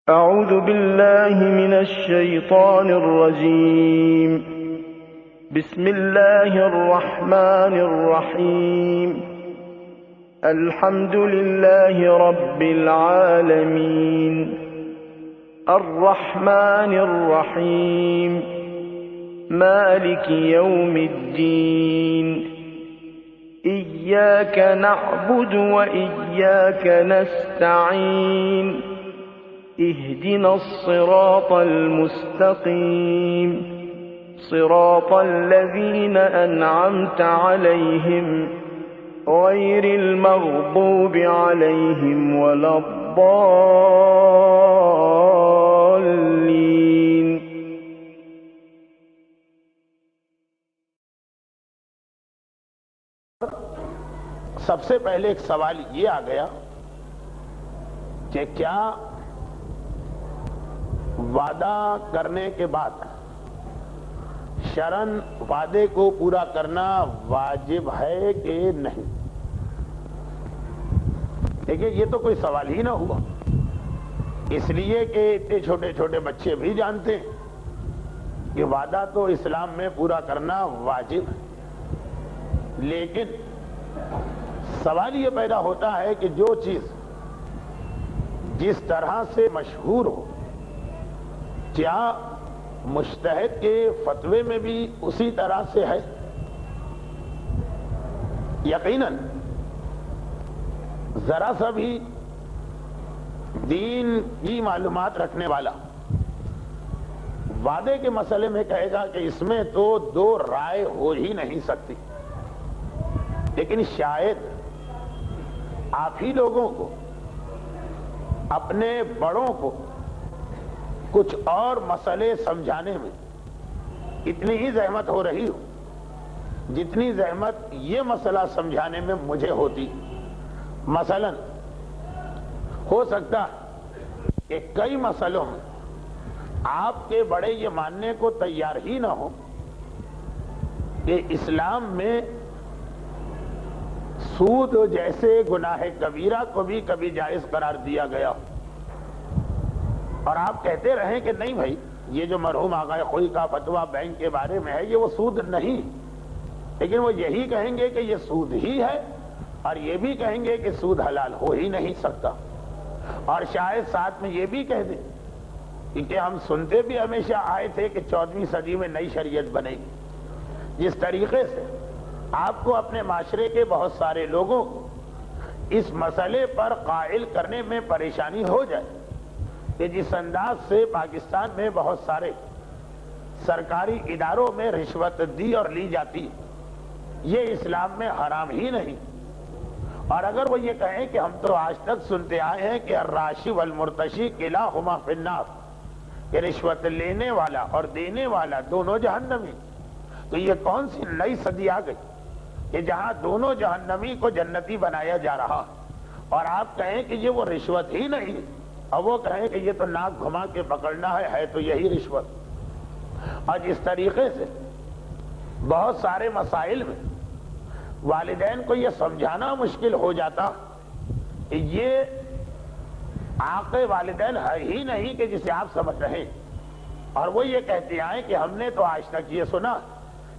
أعوذ بالله من الشيطان الرجيم. بسم الله الرحمن الرحيم. الحمد لله رب العالمين الرحمن الرحيم مالك يوم الدين إياك نعبد وإياك نستعين اهدنا الصراط المستقيم صراط الذين أنعمت عليهم غير المغضوب عليهم ولا الضالين. سب سے پہلے ایک سوال یہ آ گیا کہ کیا وعدہ کرنے کے بعد شرعاً وعدے کو پورا کرنا واجب ہے کہ نہیں؟ دیکھیے، یہ تو کوئی سوال ہی نہ ہوا، اس لیے کہ اتنے چھوٹے چھوٹے بچے بھی جانتے ہیں کہ وعدہ تو اسلام میں پورا کرنا واجب ہے. لیکن سوال یہ پیدا ہوتا ہے کہ جو چیز جس طرح سے مشہور ہو، کیا مجتہد کے فتوے میں بھی اسی طرح سے ہے؟ یقیناً ذرا سا بھی دین کی معلومات رکھنے والا وعدے کے مسئلے میں کہے گا کہ اس میں تو دو رائے ہو ہی نہیں سکتی. لیکن شاید آپ ہی لوگوں کو، اپنے بڑوں کو کچھ اور مسئلے سمجھانے میں اتنی ہی زحمت ہو رہی ہو جتنی زحمت یہ مسئلہ سمجھانے میں مجھے ہوتی. مثلا ہو سکتا ہے کہ کئی مسئلوں میں آپ کے بڑے یہ ماننے کو تیار ہی نہ ہو کہ اسلام میں سود جیسے گناہ کبیرہ کو بھی کبھی جائز قرار دیا گیا، اور آپ کہتے رہیں کہ نہیں بھائی، یہ جو مرحوم آقا خوئی کا فتویٰ بینک کے بارے میں ہے یہ وہ سود نہیں. لیکن وہ یہی کہیں گے کہ یہ سود ہی ہے، اور یہ بھی کہیں گے کہ سود حلال ہو ہی نہیں سکتا، اور شاید ساتھ میں یہ بھی کہہ دیں کہ ہم سنتے بھی ہمیشہ آئے تھے کہ 14ویں صدی میں نئی شریعت بنے گی. جس طریقے سے آپ کو اپنے معاشرے کے بہت سارے لوگوں کو اس مسئلے پر قائل کرنے میں پریشانی ہو جائے کہ جس انداز سے پاکستان میں بہت سارے سرکاری اداروں میں رشوت دی اور لی جاتی، یہ اسلام میں حرام ہی نہیں. اور اگر وہ یہ کہیں کہ ہم تو آج تک سنتے آئے ہیں کہ الراشی والمرتشی کلاہما فی النار، کہ رشوت لینے والا اور دینے والا دونوں جہنمی، تو یہ کون سی نئی صدی آ گئی کہ جہاں دونوں جہنمی کو جنتی بنایا جا رہا، اور آپ کہیں کہ یہ وہ رشوت ہی نہیں، اور وہ کہیں کہ یہ تو ناک گھما کے پکڑنا ہے تو یہی رشوت. اور جس طریقے سے بہت سارے مسائل میں والدین کو یہ سمجھانا مشکل ہو جاتا کہ یہ حق والدین ہے ہی نہیں کہ جسے آپ سمجھ رہے ہیں، اور وہ یہ کہتے آئے کہ ہم نے تو آج تک یہ سنا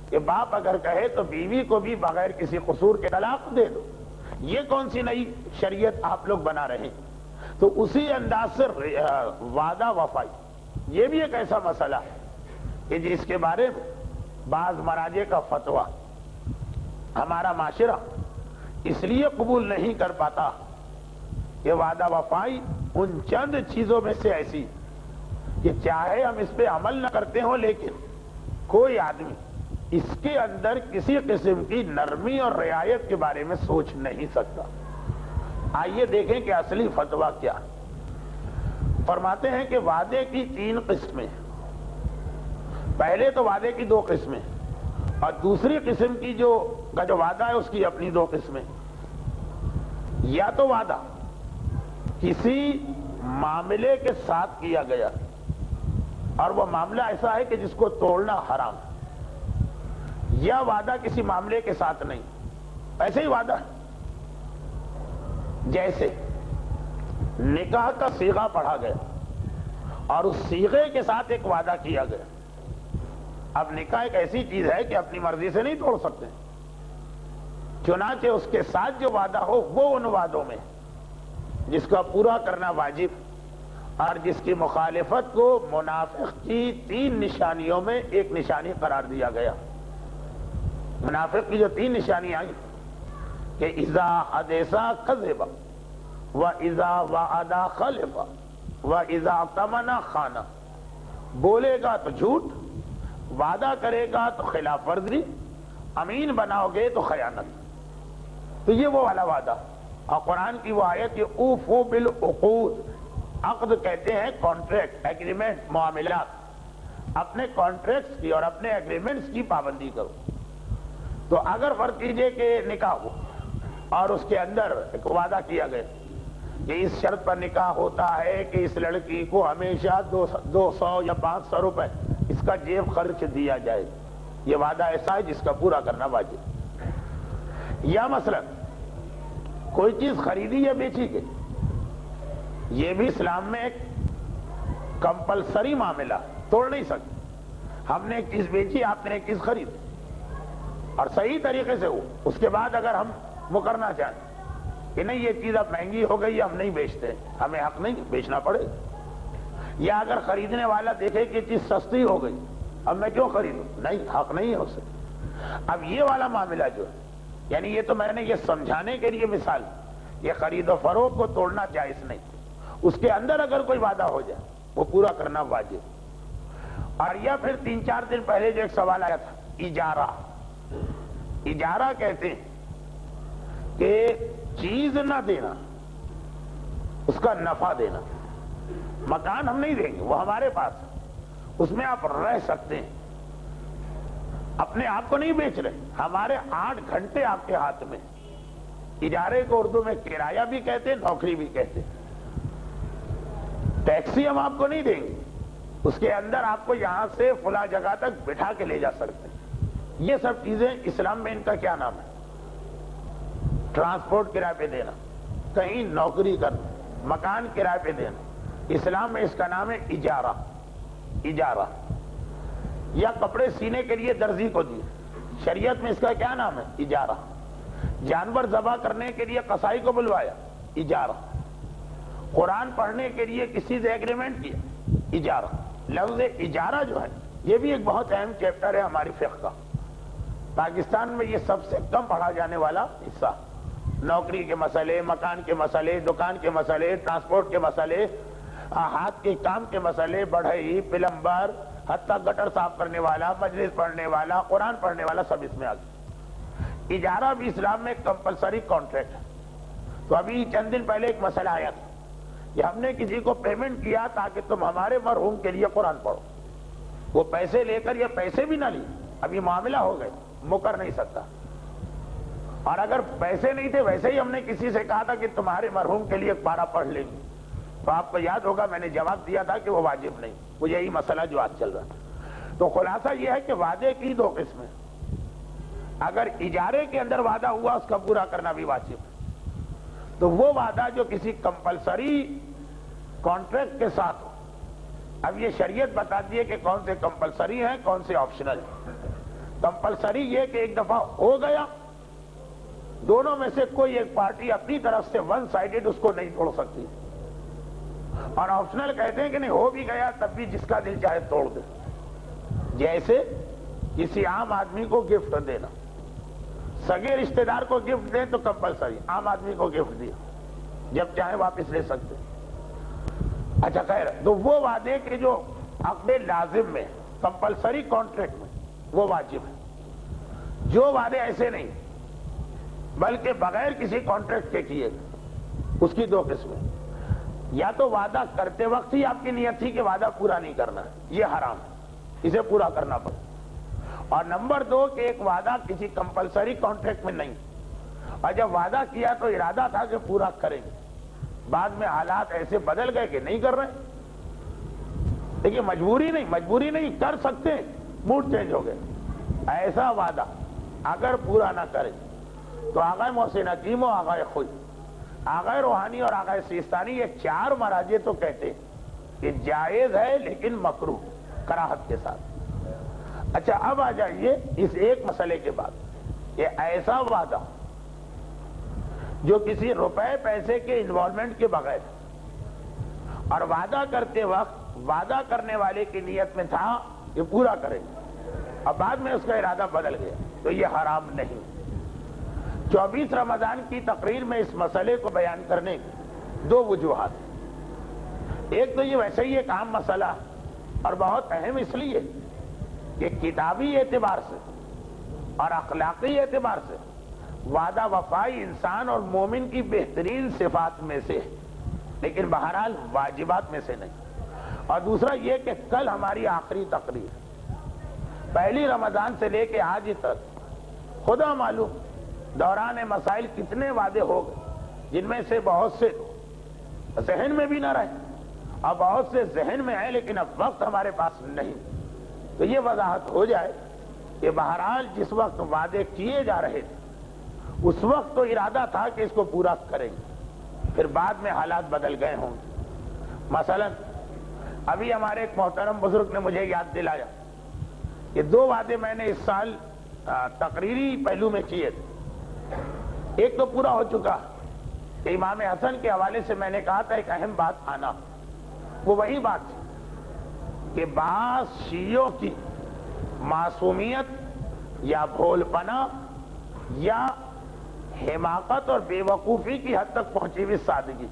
کہ باپ اگر کہے تو بیوی کو بھی بغیر کسی قصور کے طلاق دے دو. یہ کون سی نئی شریعت آپ لوگ بنا رہے ہیں؟ تو اسی انداز سے وعدہ وفائی یہ بھی ایک ایسا مسئلہ ہے کہ جس کے بارے میں بعض مراجع کا فتویٰ ہمارا معاشرہ اس لیے قبول نہیں کر پاتا کہ وعدہ وفائی ان چند چیزوں میں سے ایسی کہ چاہے ہم اس پہ عمل نہ کرتے ہوں لیکن کوئی آدمی اس کے اندر کسی قسم کی نرمی اور رعایت کے بارے میں سوچ نہیں سکتا. آئیے دیکھیں کہ اصلی فتویٰ کیا ہے. فرماتے ہیں کہ وعدے کی 3 قسمیں. پہلے تو وعدے کی 2 قسمیں، اور دوسری قسم کی جو وعدہ ہے اس کی اپنی 2 قسمیں. یا تو وعدہ کسی معاملے کے ساتھ کیا گیا اور وہ معاملہ ایسا ہے کہ جس کو توڑنا حرام ہے، یا وعدہ کسی معاملے کے ساتھ نہیں، ایسے ہی وعدہ ہے. جیسے نکاح کا صیغہ پڑھا گیا اور اس صیغے کے ساتھ ایک وعدہ کیا گیا. اب نکاح ایک ایسی چیز ہے کہ اپنی مرضی سے نہیں توڑ سکتے، چنانچہ اس کے ساتھ جو وعدہ ہو وہ ان وعدوں میں جس کا پورا کرنا واجب، اور جس کی مخالفت کو منافق کی 3 نشانیوں میں ایک نشانی قرار دیا گیا. منافق کی جو 3 نشانیاں آئی کہ اذا حدث کذب واذا وعد خلف واذا اؤتمن خان، بولے گا تو جھوٹ، وعدہ کرے گا تو خلاف ورزی، امین بناؤ گے تو خیانت. تو یہ وہ والا وعدہ. اور قرآن کی وہ آیت کہ اوفوا بالعقود، عقد کہتے ہیں کانٹریکٹ، ایگریمنٹ، معاملات. اپنے کانٹریکٹس کی اور اپنے ایگریمنٹس کی پابندی کرو. تو اگر فرض کیجئے کہ نکاح ہو اور اس کے اندر ایک وعدہ کیا گیا کہ اس شرط پر نکاح ہوتا ہے کہ اس لڑکی کو ہمیشہ 200 یا 500 روپے اس کا جیب خرچ دیا جائے، یہ وعدہ ایسا ہے جس کا پورا کرنا واجب. یا مثلا کوئی چیز خریدی یا بیچی گئی، یہ بھی اسلام میں ایک کمپلسری معاملہ، توڑ نہیں سکتے. ہم نے ایک چیز بیچی، آپ نے ایک چیز خریدی اور صحیح طریقے سے ہو، اس کے بعد اگر ہم مکرنا چاہیں کہ نہیں یہ چیز اب مہنگی ہو گئی، ہم نہیں بیچتے، ہمیں حق نہیں بیچنا پڑے. یا اگر خریدنے والا دیکھے کہ یہ چیز سستی ہو گئی، اب میں کیوں خریدوں، نہیں، حق نہیں ہے اسے. اب یہ والا معاملہ جو ہے، یعنی یہ تو میں نے یہ سمجھانے کے لیے مثال، یہ خرید و فروخت کو توڑنا جائز نہیں. اس کے اندر اگر کوئی وعدہ ہو جائے وہ پورا کرنا واجب. اور یا پھر 3-4 دن پہلے جو ایک سوال آیا تھا، اجارہ. اجارہ کہتے ہیں کہ چیز نہ دینا، اس کا نفع دینا. مکان ہم نہیں دیں گے، وہ ہمارے پاس ہے، اس میں آپ رہ سکتے ہیں، اپنے آپ کو نہیں بیچ رہے، ہمارے 8 گھنٹے آپ کے ہاتھ میں. اجارے کو اردو میں کرایہ بھی کہتے ہیں، نوکری بھی کہتے ہیں. ٹیکسی ہم آپ کو نہیں دیں گے، اس کے اندر آپ کو یہاں سے فلاں جگہ تک بٹھا کے لے جا سکتے ہیں. یہ سب چیزیں اسلام میں ان کا کیا نام ہے؟ ٹرانسپورٹ کرایہ پہ دینا، کہیں نوکری کرنا، مکان کرایہ پہ دینا، اسلام میں اس کا نام ہے اجارہ. اجارہ. یا کپڑے سینے کے لیے درزی کو دیے، شریعت میں اس کا کیا نام ہے؟ اجارہ. جانور ذبح کرنے کے لیے قصائی کو بلوایا، اجارہ. قرآن پڑھنے کے لیے کسی سے ایگریمنٹ کیا، اجارہ. لفظ اجارہ جو ہے یہ بھی ایک بہت اہم چیپٹر ہے ہماری فقہ کا. پاکستان میں یہ سب سے کم پڑھا جانے والا حصہ. نوکری کے مسئلے، مکان کے مسئلے، دکان کے مسئلے، ٹرانسپورٹ کے مسئلے، ہاتھ کے کام کے مسئلے، بڑھئی، پلمبر، حتیٰ گٹر صاف کرنے والا، مجلس پڑھنے والا، قرآن پڑھنے والا، سب اس میں آ گیا. اجارہ بھی اسلام میں کمپلسری کانٹریکٹ ہے. تو ابھی چند دن پہلے ایک مسئلہ آیا تھا کہ ہم نے کسی کو پیمنٹ کیا تاکہ تم ہمارے مرحوم کے لیے قرآن پڑھو. وہ پیسے لے کر یا پیسے بھی نہ لی، اب یہ معاملہ ہو گئے، مکر نہیں سکتا. اور اگر پیسے نہیں تھے، ویسے ہی ہم نے کسی سے کہا تھا کہ تمہارے مرحوم کے لیے پارہ پڑھ لیں گے، تو آپ کو یاد ہوگا میں نے جواب دیا تھا کہ وہ واجب نہیں. وہ یہی مسئلہ جو آج چل رہا ہے. تو خلاصہ یہ ہے کہ وعدے کی 2 قسمیں. اگر اجارے کے اندر وعدہ ہوا اس کا پورا کرنا بھی واجب ہے. تو وہ وعدہ جو کسی کمپلسری کانٹریکٹ کے ساتھ ہو. اب یہ شریعت بتاتی ہے کہ کون سے کمپلسری ہیں، کون سے آپشنل ہیں. کمپلسری یہ کہ ایک دفعہ ہو گیا، دونوں میں سے کوئی ایک پارٹی اپنی طرف سے 1 سائیڈڈ اس کو نہیں توڑ سکتی. اور آپشنل کہتے ہیں کہ نہیں، ہو بھی گیا تب بھی جس کا دل چاہے توڑ دے. جیسے کسی عام آدمی کو گفٹ دینا، سگے رشتہ دار کو گفٹ دیں تو کمپلسری، عام آدمی کو گفٹ دیا جب چاہے واپس لے سکتے. اچھا خیر، تو وہ وعدے کے جو عقد لازم میں، کمپلسری کانٹریکٹ میں، وہ واجب ہے. جو وعدے ایسے نہیں بلکہ بغیر کسی کانٹریکٹ کے کیے، اس کی 2 قسمیں. یا تو وعدہ کرتے وقت ہی آپ کی نیت تھی کہ وعدہ پورا نہیں کرنا ہے، یہ حرام ہے، اسے پورا کرنا پڑے. اور نمبر 2 کہ ایک وعدہ کسی کمپلسری کانٹریکٹ میں نہیں، اور جب وعدہ کیا تو ارادہ تھا کہ پورا کریں گے، بعد میں حالات ایسے بدل گئے کہ نہیں کر رہے. دیکھیے مجبوری نہیں کر سکتے، موڈ چینج ہو گئے. ایسا وعدہ اگر پورا نہ کرے تو آغا محسن حکیم و آغا خوئی، آغا روحانی اور آغا سیستانی، یہ 4 مراجع تو کہتے ہیں کہ جائز ہے لیکن مکروہ کراہت کے ساتھ۔ اچھا اب آ جائیے اس ایک مسئلے کے بعد، یہ ایسا وعدہ جو کسی روپے پیسے کے انوالومنٹ کے بغیر، اور وعدہ کرتے وقت وعدہ کرنے والے کی نیت میں تھا کہ پورا کریں گے، اب بعد میں اس کا ارادہ بدل گیا، تو یہ حرام نہیں۔ 24 رمضان کی تقریر میں اس مسئلے کو بیان کرنے کی دو وجوہات۔ ایک تو یہ ویسے ہی ایک عام مسئلہ اور بہت اہم اس لیے کہ کتابی اعتبار سے اور اخلاقی اعتبار سے وعدہ وفائی انسان اور مومن کی بہترین صفات میں سے، لیکن بہرحال واجبات میں سے نہیں۔ اور دوسرا یہ کہ کل ہماری آخری تقریر، پہلی رمضان سے لے کے آج تک خدا معلوم دوران مسائل کتنے وعدے ہو گئے، جن میں سے بہت سے ذہن میں بھی نہ رہے اور بہت سے ذہن میں ہیں لیکن اب وقت ہمارے پاس نہیں۔ تو یہ وضاحت ہو جائے کہ بہرحال جس وقت وعدے کیے جا رہے تھے اس وقت تو ارادہ تھا کہ اس کو پورا کریں گے، پھر بعد میں حالات بدل گئے ہوں گے۔ مثلا ابھی ہمارے ایک محترم بزرگ نے مجھے یاد دلایا کہ 2 وعدے میں نے اس سال تقریری پہلو میں کیے تھے۔ ایک تو پورا ہو چکا کہ امام حسن کے حوالے سے میں نے کہا تھا ایک اہم بات آنا، وہ وہی بات تھی کہ بعض شیعوں کی معصومیت یا بھول پنا یا حماقت اور بے وقوفی کی حد تک پہنچی ہوئی سادگی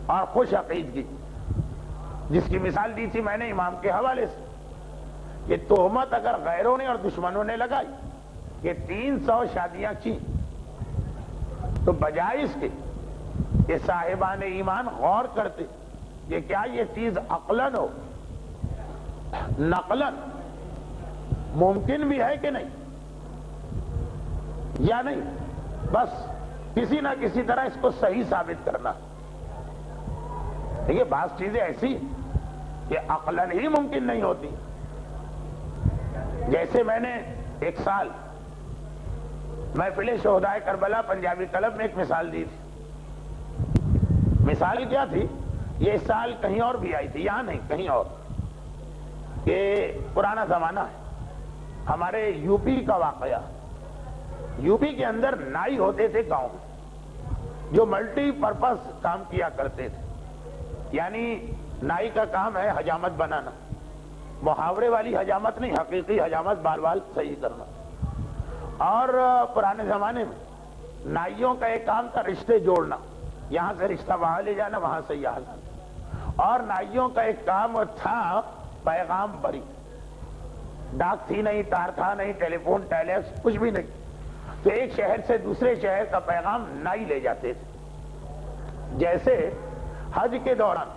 اور خوش عقیدگی، جس کی مثال دی تھی میں نے امام کے حوالے سے کہ تہمت اگر غیروں نے اور دشمنوں نے لگائی کہ 300 شادیاں کی، تو بجائے اس کے کہ صاحبان ایمان غور کرتے کہ کیا یہ چیز عقلاً ہو نقلاً ممکن بھی ہے کہ نہیں یا نہیں، بس کسی نہ کسی طرح اس کو صحیح ثابت کرنا۔ دیکھیے بعض چیزیں ایسی کہ عقلاً ہی ممکن نہیں ہوتی۔ جیسے میں نے ایک سال محفل شہدائے کربلا پنجابی کلب میں ایک مثال دی تھی۔ مثال کیا تھی؟ یہ اس سال کہیں اور بھی آئی تھی، یہاں نہیں کہیں اور، کہ پرانا زمانہ ہے، ہمارے یو پی کا واقعہ۔ یو پی کے اندر نائی ہوتے تھے گاؤں میں جو ملٹی پرپز کام کیا کرتے تھے، یعنی نائی کا کام ہے حجامت بنانا، محاورے والی حجامت نہیں، حقیقی حجامت، بال بال صحیح کرنا۔ اور پرانے زمانے میں نائیوں کا ایک کام تھا رشتے جوڑنا، یہاں سے رشتہ وہاں لے جانا، وہاں سے یہاں لانا۔ اور نائیوں کا ایک کام تھا پیغام بری، ڈاک تھی نہیں، تار تھا نہیں، ٹیلی فون ٹیلیکس کچھ بھی نہیں، تو ایک شہر سے دوسرے شہر کا پیغام نائی لے جاتے تھے۔ جیسے حج کے دوران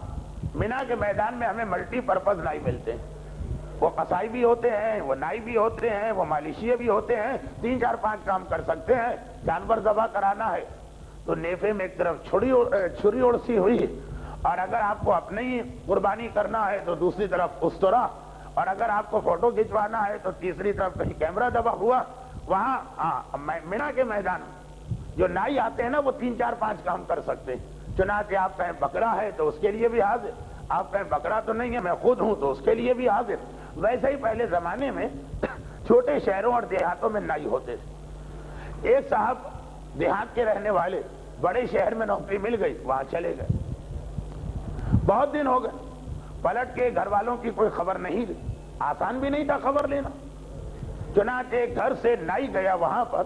مینا کے میدان میں ہمیں ملٹی پرپز نائی ملتے ہیں، وہ قصائی بھی ہوتے ہیں، وہ نائی بھی ہوتے ہیں، وہ مالشیے بھی ہوتے ہیں، 3 4 5 کام کر سکتے ہیں۔ جانور ذبح کرانا ہے تو نیفے میں ایک طرف چھری اڑسی ہوئی، اور اگر آپ کو اپنے ہی قربانی کرنا ہے تو دوسری طرف استرا، اور اگر آپ کو فوٹو کھنچوانا ہے تو تیسری طرف کہیں کیمرہ دبا ہوا۔ وہاں مینا کے میدان جو نائی آتے ہیں نا وہ 3 4 5 کام کر سکتے ہیں۔ چنانچہ آپ کہیں بکرا ہے تو اس کے لیے بھی حاضر، آپ کہیں بکرا تو نہیں ہے میں خود ہوں تو اس کے لیے بھی حاضر۔ ویسے ہی پہلے زمانے میں چھوٹے شہروں اور دیہاتوں میں نائی ہوتے تھے۔ ایک صاحب دیہات کے رہنے والے بڑے شہر میں نوکری مل گئی، وہاں چلے گئے، بہت دن ہو گئے، پلٹ کے گھر والوں کی کوئی خبر نہیں لی، آسان بھی نہیں تھا خبر لینا۔ چنانچہ ایک گھر سے نائی گیا وہاں پر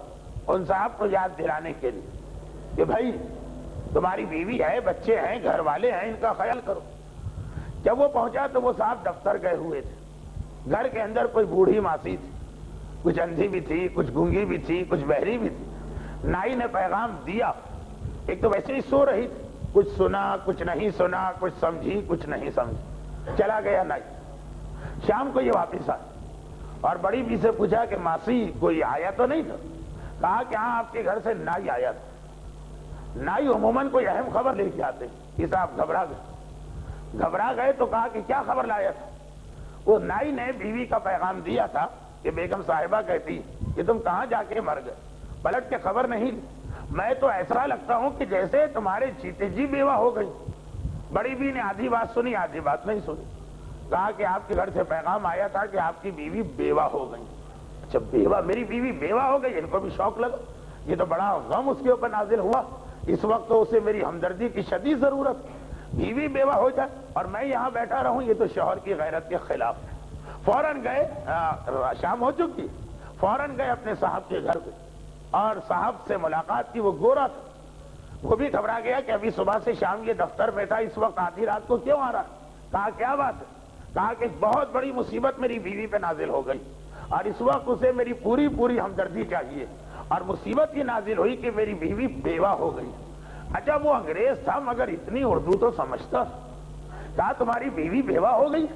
ان صاحب کو یاد دلانے کے لیے کہ بھائی تمہاری بیوی ہے، بچے ہیں، گھر والے ہیں، ان کا خیال کرو۔ جب وہ پہنچا تو وہ صاحب دفتر گئے ہوئے تھے، گھر کے اندر کوئی بوڑھی ماسی تھی، کچھ اندھی بھی تھی، کچھ گونگی بھی تھی، کچھ بہری بھی تھی۔ نائی نے پیغام دیا، ایک تو ویسے ہی سو رہی تھی، کچھ سنا کچھ نہیں سنا، کچھ سمجھی کچھ نہیں سمجھی، چلا گیا نائی۔ شام کو یہ واپس آیا اور بڑی بی سے پوچھا کہ ماسی کوئی آیا تو نہیں تھا؟ کہا کہ ہاں آپ کے گھر سے نائی آیا تھا۔ نائی عموماً کوئی اہم خبر لے کے آتے، یہ صاحب گھبرا گئے تو کہا کہ کیا خبر لایا تھا؟ وہ نائی نے بیوی کا پیغام دیا تھا کہ بیگم صاحبہ کہتی کہ تم کہاں جا کے مر گئے، پلٹ کے خبر نہیں لی، میں تو ایسا لگتا ہوں کہ جیسے تمہارے جیتے جی بیوہ ہو گئی۔ بڑی بھی نے آدھی بات سنی آدھی بات نہیں سنی. کہا کہ آپ کے گھر سے پیغام آیا تھا کہ آپ کی بیوی بیوہ ہو گئی. اچھا بیوہ, میری بیوی بیوہ ہو گئی. ان کو بھی شوق لگا, یہ تو بڑا غم اس کے اوپر نازل ہوا. اس وقت تو اسے میری ہمدردی کی شدید ضرورت, بیوی بیوہ ہو جائے اور میں یہاں بیٹھا رہوں, یہ تو شوہر کی غیرت کے خلاف ہے. فوراً گئے, شام ہو چکی, فوراً گئے اپنے صاحب کے گھر پہ اور صاحب سے ملاقات کی. وہ گورا تھا, وہ بھی گھبرا گیا کہ ابھی صبح سے شام یہ دفتر میں تھا, اس وقت آدھی رات کو کیوں آ رہا. کہا کیا بات ہے. کہا کہ بہت بڑی مصیبت میری بیوی پہ نازل ہو گئی اور اس وقت اسے میری پوری ہمدردی چاہیے, اور مصیبت یہ نازل ہوئی کہ میری بیوی بیوہ ہو گئی. اچھا وہ انگریز تھا مگر اتنی اردو تو سمجھتا. کہا تمہاری بیوی بیوہ ہو گئی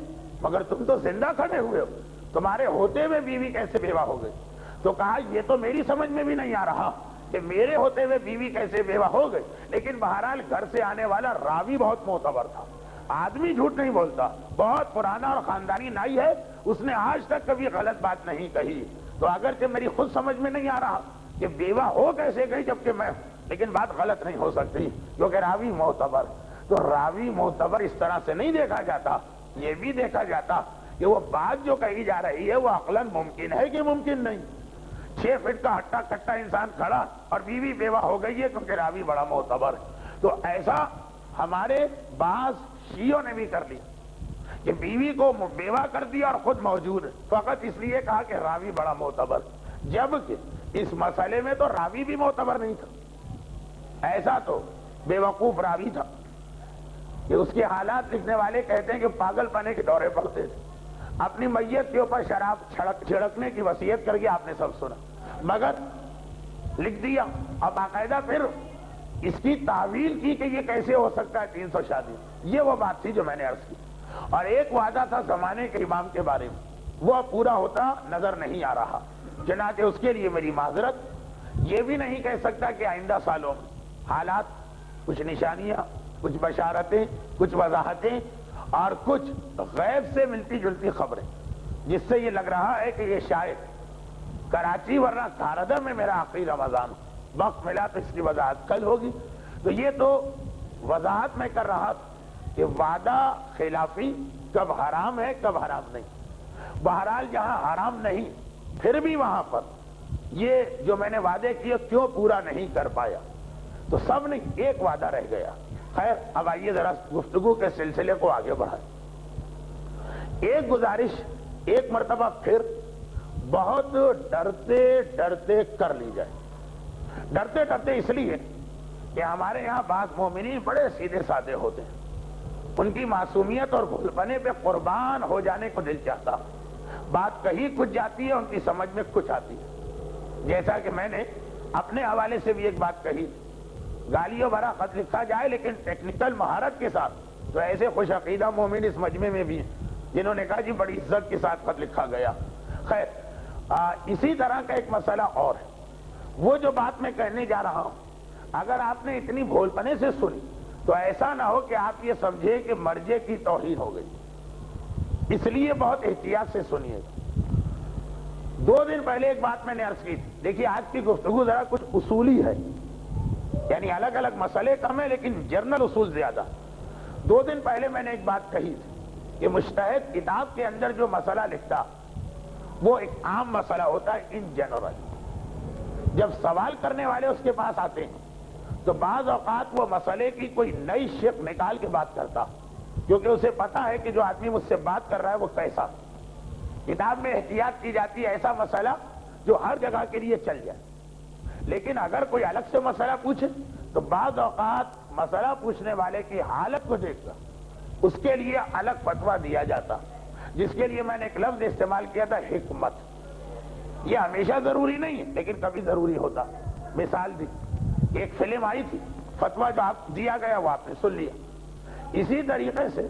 مگر تم تو زندہ کھڑے ہوئے ہو, تمہارے ہوتے ہوئے بیوی کیسے بیوہ ہو گئی. تو کہا یہ تو میری سمجھ میں بھی نہیں آ رہا کہ میرے ہوتے ہوئے بیوی کیسے بیوہ ہو گئی. لیکن بہرحال گھر سے آنے والا راوی بہت معتبر تھا, آدمی جھوٹ نہیں بولتا, بہت پرانا اور خاندانی نائی ہے, اس نے آج تک کبھی غلط بات نہیں کہی. تو اگرچہ میری خود سمجھ میں نہیں آ رہا کہ بیوہ ہو کیسے گئی جبکہ میں, لیکن بات غلط نہیں ہو سکتی کیونکہ راوی معتبر. تو راوی معتبر اس طرح سے نہیں دیکھا جاتا, یہ بھی دیکھا جاتا کہ وہ بات جو کہی جا رہی ہے وہ عقلاً ممکن ہے کہ ممکن نہیں. 6 فٹ کا ہٹا کٹا انسان کھڑا اور بیوی بیوہ ہو گئی ہے کیونکہ راوی بڑا معتبر ہے. تو ایسا ہمارے بعض شیعوں نے بھی کر لیا کہ بیوی کو بیوہ کر دیا اور خود موجود ہے, فقط اس لیے کہا کہ راوی بڑا معتبر, جبکہ اس مسئلے میں تو راوی بھی معتبر نہیں تھا. ایسا تو بے وقوف راوی تھا کہ اس کے حالات لکھنے والے کہتے ہیں کہ پاگل پنے کے دورے پڑتے تھے. اپنی میت کے اوپر شراب چھڑکنے کی وصیت کر کے آپ نے سب سنا, مگر لکھ دیا اور باقاعدہ پھر اس کی تعویل کی کہ یہ کیسے ہو سکتا ہے 300 شادی. یہ وہ بات تھی جو میں نے عرض کی. اور ایک وعدہ تھا زمانے کے امام کے بارے میں, وہ اب پورا ہوتا نظر نہیں آ رہا, چنانچہ اس کے لیے میری معذرت. یہ بھی نہیں کہہ سکتا کہ آئندہ سالوں میں حالات, کچھ نشانیاں, کچھ بشارتیں, کچھ وضاحتیں اور کچھ غیب سے ملتی جلتی خبریں, جس سے یہ لگ رہا ہے کہ یہ شاید کراچی ورنہ کاردا میں میرا آخری رمضان, وقت ملا تو اس کی وضاحت کل ہوگی. تو یہ تو وضاحت میں کر رہا کہ وعدہ خلافی کب حرام ہے کب حرام نہیں. بہرحال جہاں حرام نہیں پھر بھی وہاں پر یہ جو میں نے وعدے کیے کیوں پورا نہیں کر پایا. تو سب نے ایک وعدہ رہ گیا. خیر اب آئیے ذرا گفتگو کے سلسلے کو آگے بڑھائیں. ایک گزارش ایک مرتبہ پھر بہت ڈرتے ڈرتے کر لی جائے. ڈرتے ڈرتے اس لیے کہ ہمارے یہاں بعض مومنین بڑے سیدھے سادے ہوتے ہیں, ان کی معصومیت اور بھول پنے پہ قربان ہو جانے کو دل چاہتا. بات کہیں کچھ جاتی ہے, ان کی سمجھ میں کچھ آتی ہے. جیسا کہ میں نے اپنے حوالے سے بھی ایک بات کہی, گالیوں بھرا خط لکھا جائے لیکن ٹیکنیکل مہارت کے ساتھ, تو ایسے خوش عقیدہ مومن اس مجمع میں بھی ہیں جنہوں نے کہا جی بڑی عزت کے ساتھ خط لکھا گیا. خیر اسی طرح کا ایک مسئلہ اور ہے. وہ جو بات میں کہنے جا رہا ہوں, اگر آپ نے اتنی بھول پنے سے سنی تو ایسا نہ ہو کہ آپ یہ سمجھے کہ مرجے کی توہین ہو گئی. اس لیے بہت احتیاط سے سنیے. 2 دن پہلے ایک بات میں نے عرض کی تھی. دیکھیے آج کی گفتگو ذرا کچھ اصولی ہے, یعنی الگ الگ مسئلے کم ہیں لیکن جرنل اصول زیادہ. 2 دن پہلے میں نے ایک بات کہی تھی کہ مجتہد کتاب کے اندر جو مسئلہ لکھتا وہ ایک عام مسئلہ ہوتا ہے ان جنرل. جب سوال کرنے والے اس کے پاس آتے ہیں تو بعض اوقات وہ مسئلے کی کوئی نئی شق نکال کے بات کرتا, کیونکہ اسے پتا ہے کہ جو آدمی مجھ سے بات کر رہا ہے وہ کیسا. کتاب میں احتیاط کی جاتی ہے ایسا مسئلہ جو ہر جگہ کے لیے چل جائے. لیکن اگر کوئی الگ سے مسئلہ پوچھے تو بعض اوقات مسئلہ پوچھنے والے کی حالت کو دیکھ کر اس کے لیے الگ فتویٰ دیا جاتا, جس کے لیے میں نے ایک لفظ استعمال کیا تھا حکمت. یہ ہمیشہ ضروری نہیں ہے لیکن کبھی ضروری ہوتا. مثال دی, ایک فلم آئی تھی, فتویٰ جو آپ دیا گیا وہ آپ نے سن لیا. اسی طریقے سے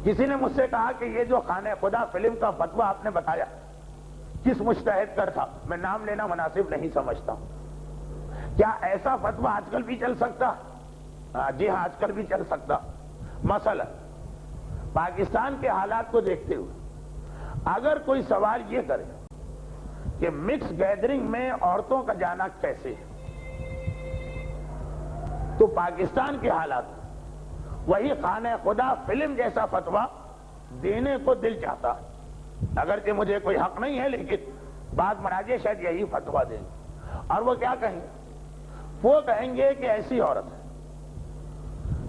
کسی نے مجھ سے کہا کہ یہ جو خانہ خدا فلم کا فتویٰ آپ نے بتایا کس مجتہد کا تھا, میں نام لینا مناسب نہیں سمجھتا. کیا ایسا فتویٰ آج کل بھی چل سکتا؟ جی ہاں آج کل بھی چل سکتا. مثلا پاکستان کے حالات کو دیکھتے ہوئے اگر کوئی سوال یہ کرے کہ مکس گیدرنگ میں عورتوں کا جانا کیسے ہے, تو پاکستان کے حالات وہی خانہ خدا فلم جیسا فتویٰ دینے کو دل چاہتا ہے. اگرچہ مجھے کوئی حق نہیں ہے، لیکن بعض مراجع شاید یہی فتویٰ دیں گے. اور وہ کیا کہیں گے؟ وہ کہیں گے کہ ایسی عورت ہے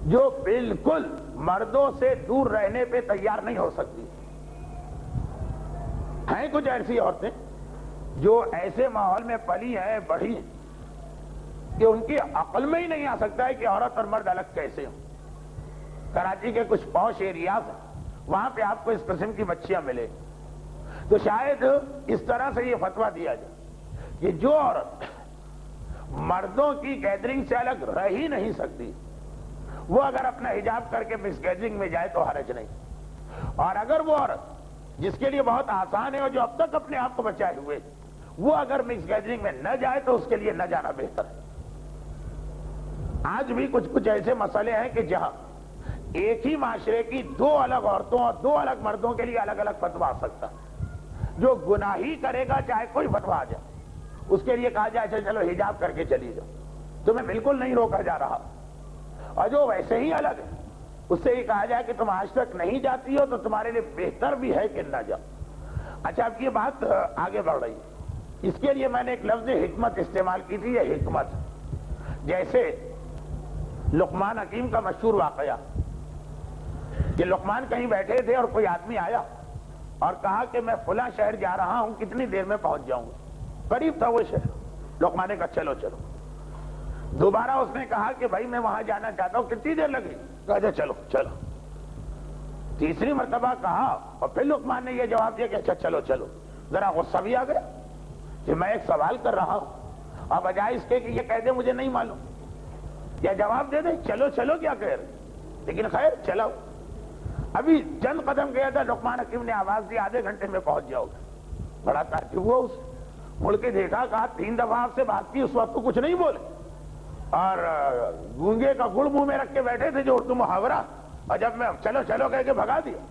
جو بالکل مردوں سے دور رہنے پہ تیار نہیں ہو سکتی. ہیں کچھ ایسی عورتیں جو ایسے ماحول میں پلی ہیں، بڑھی ہیں، کہ ان کی عقل میں ہی نہیں آ سکتا ہے کہ عورت اور مرد الگ کیسے ہوں. کراچی کے کچھ پوش ایریاز ہیں، وہاں پہ آپ کو اس قسم کی بچیاں ملے. تو شاید اس طرح سے یہ فتویٰ دیا جائے کہ جو عورت مردوں کی گیدرنگ سے الگ رہ ہی نہیں سکتی، وہ اگر اپنا حجاب کر کے مکس گیدرنگ میں جائے تو حرج نہیں. اور اگر وہ عورت جس کے لیے بہت آسان ہے اور جو اب تک اپنے آپ کو بچائے ہوئے، وہ اگر مکس گیدرنگ میں نہ جائے تو اس کے لیے نہ جانا بہتر ہے. آج بھی کچھ ایسے مسئلے ہیں کہ جہاں ایک ہی معاشرے کی دو الگ عورتوں اور دو الگ مردوں کے لیے الگ الگ فتویٰ آ سکتا ہے. جو گناہی کرے گا چاہے کوئی فتویٰ آ جائے، اس کے لیے کہا جائے چلو حجاب کر کے چلی جاؤ، تمہیں بالکل نہیں روکا جا رہا. اور جو ویسے ہی الگ ہے اس سے یہ کہا جائے کہ تم آج تک نہیں جاتی ہو تو تمہارے لیے بہتر بھی ہے کہ نہ جاؤ. اچھا، اب یہ بات آگے بڑھ رہی ہے. اس کے لیے میں نے ایک لفظ حکمت استعمال کی تھی. یہ حکمت جیسے لقمان حکیم کا مشہور واقعہ کہ لقمان کہیں بیٹھے تھے اور کوئی آدمی آیا اور کہا کہ میں فلاں شہر جا رہا ہوں، کتنی دیر میں پہنچ جاؤں گا. قریب تھا وہ شہر. لقمان نے کہا چلو چلو. دوبارہ اس نے کہا کہ بھائی میں وہاں جانا چاہتا ہوں، کتنی دیر لگے؟ کہا چلو چلو. تیسری مرتبہ کہا اور پھر لقمان نے یہ جواب دیا کہ اچھا چلو چلو. ذرا غصہ بھی آ گیا کہ میں ایک سوال کر رہا ہوں اور بجائے اس کے کہ یہ کہہ دے مجھے نہیں معلوم، یا جواب دے دے چلو چلو کیا کہہ رہے. لیکن خیر چلاؤ. ابھی چند قدم گیا تھا، لقمان حکیم نے آواز دی آدھے گھنٹے میں پہنچ جاؤ گے. بڑا تعجب ہوا اسے. مڑ کے دیکھا، کہا 3 دفعہ آپ سے بات کی، اس وقت تو کچھ نہیں بولے، اور گونگے کا گڑ منہ میں رکھ کے بیٹھے تھے جو اردو محاورہ. اور جب میں چلو چلو کہہ کے بھگا دیا.